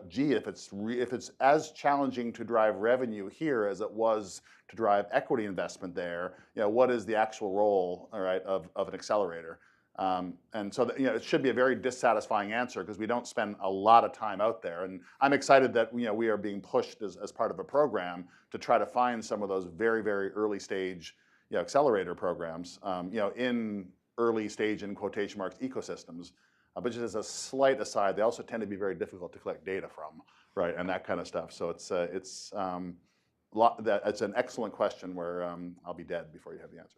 gee, if it's as challenging to drive revenue here as it was to drive equity investment there, what is the actual role, all right, of an accelerator? And so it should be a very dissatisfying answer because we don't spend a lot of time out there. And I'm excited that we are being pushed as part of a program to try to find some of those very, very early stage accelerator programs in early stage, in quotation marks, ecosystems. But just as a slight aside, they also tend to be very difficult to collect data from, right, and that kind of stuff. So it's an excellent question where I'll be dead before you have the answer.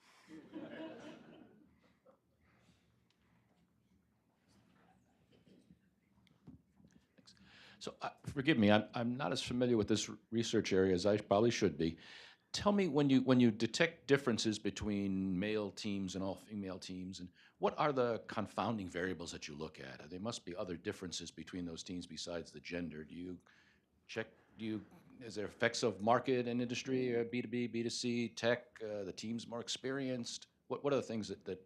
So forgive me, I'm not as familiar with this research area as I probably should be. Tell me when you detect differences between male teams and all female teams, and what are the confounding variables that you look at? There must be other differences between those teams besides the gender. Is there effects of market and industry, B2B, B2C, tech, the team's more experienced? What are the things that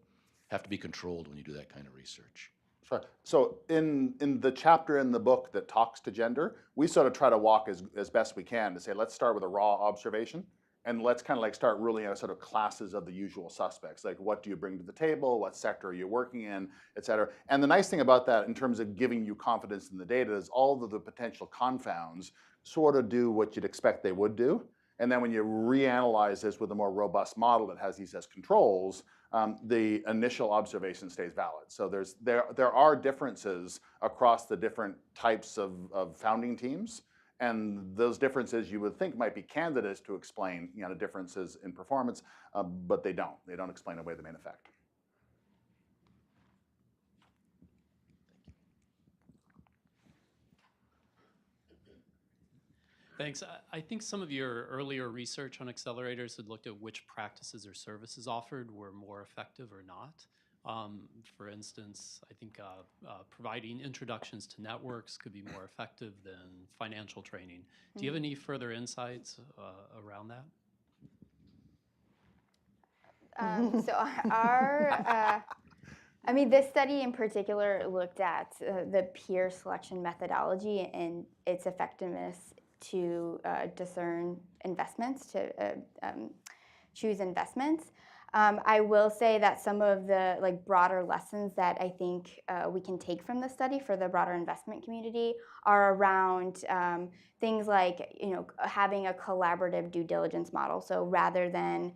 have to be controlled when you do that kind of research? Sure. So in the chapter in the book that talks to gender, we sort of try to walk as best we can to say, let's start with a raw observation. And let's kind of like start ruling out sort of classes of the usual suspects, like what do you bring to the table, what sector are you working in, et cetera. And the nice thing about that in terms of giving you confidence in the data is all of the potential confounds sort of do what you'd expect they would do. And then when you reanalyze this with a more robust model that has these as controls, the initial observation stays valid. So there are differences across the different types of founding teams. And those differences you would think might be candidates to explain differences in performance, but they don't. They don't explain away the main effect. Thanks. I think some of your earlier research on accelerators had looked at which practices or services offered were more effective or not. For instance, I think providing introductions to networks could be more effective than financial training. Do you have any further insights around that? This study in particular looked at the peer selection methodology and its effectiveness to discern investments, to choose investments. I will say that some of the broader lessons that I think we can take from the study for the broader investment community are around things like having a collaborative due diligence model. So rather than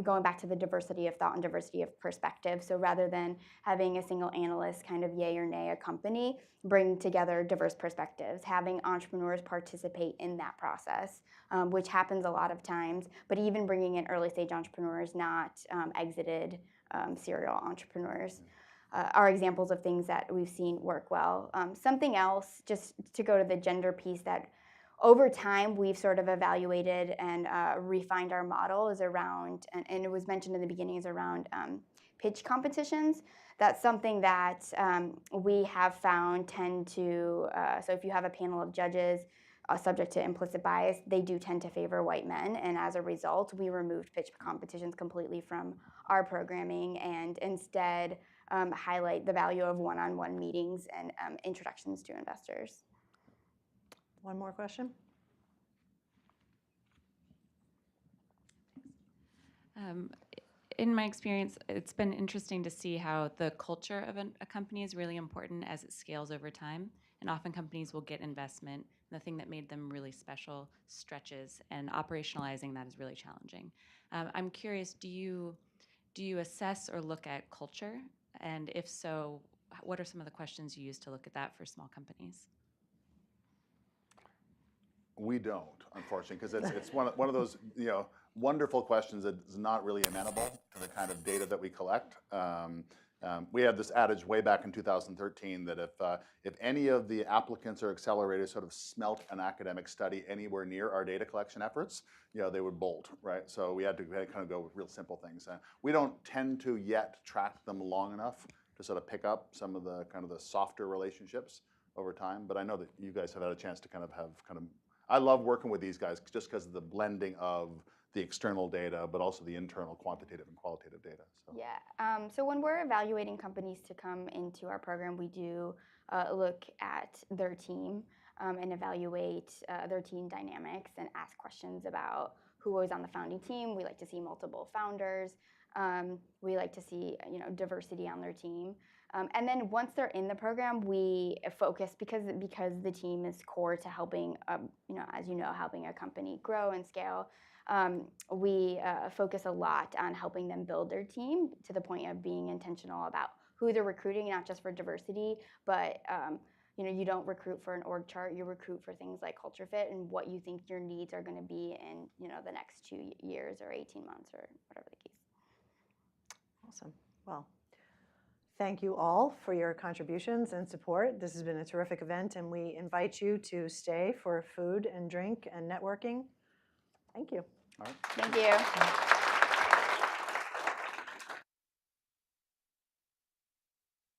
going back to the diversity of thought and diversity of perspective, so rather than having a single analyst kind of yay or nay a company, bring together diverse perspectives, having entrepreneurs participate in that process, which happens a lot of times, but even bringing in early stage entrepreneurs, not exited serial entrepreneurs, are examples of things that we've seen work well. Something else, just to go to the gender piece, that over time we've sort of evaluated and refined our model is around, and it was mentioned in the beginning, is around pitch competitions. That's something that we have found tend to, so if you have a panel of judges subject to implicit bias, they do tend to favor white men, and as a result, we removed pitch competitions completely from our programming and instead highlight the value of one-on-one meetings and introductions to investors. One more question? In my experience, it's been interesting to see how the culture of a company is really important as it scales over time. And often companies will get investment. The thing that made them really special stretches, and operationalizing that is really challenging. I'm curious, do you assess or look at culture? And if so, what are some of the questions you use to look at that for small companies? We don't, unfortunately, because it's one of those wonderful questions that is not really amenable to the kind of data that we collect. We had this adage way back in 2013 that if any of the applicants or accelerators sort of smelt an academic study anywhere near our data collection efforts, they would bolt, right? So we had to kind of go with real simple things. We don't tend to yet track them long enough to sort of pick up some of the kind of the softer relationships over time. But I know that you guys have had a chance to I love working with these guys just because of the blending of the external data, but also the internal quantitative and qualitative data. So. Yeah. So when we're evaluating companies to come into our program, we do look at their team and evaluate their team dynamics and ask questions about who was on the founding team. We like to see multiple founders. We like to see diversity on their team. And then once they're in the program, we focus because the team is core to helping, helping a company grow and scale. We focus a lot on helping them build their team to the point of being intentional about who they're recruiting, not just for diversity, but you don't recruit for an org chart. You recruit for things like culture fit and what you think your needs are going to be in the next 2 years or 18 months or whatever the case. Awesome. Well, thank you all for your contributions and support. This has been a terrific event, and we invite you to stay for food and drink and networking. Thank you. All right. Thank you.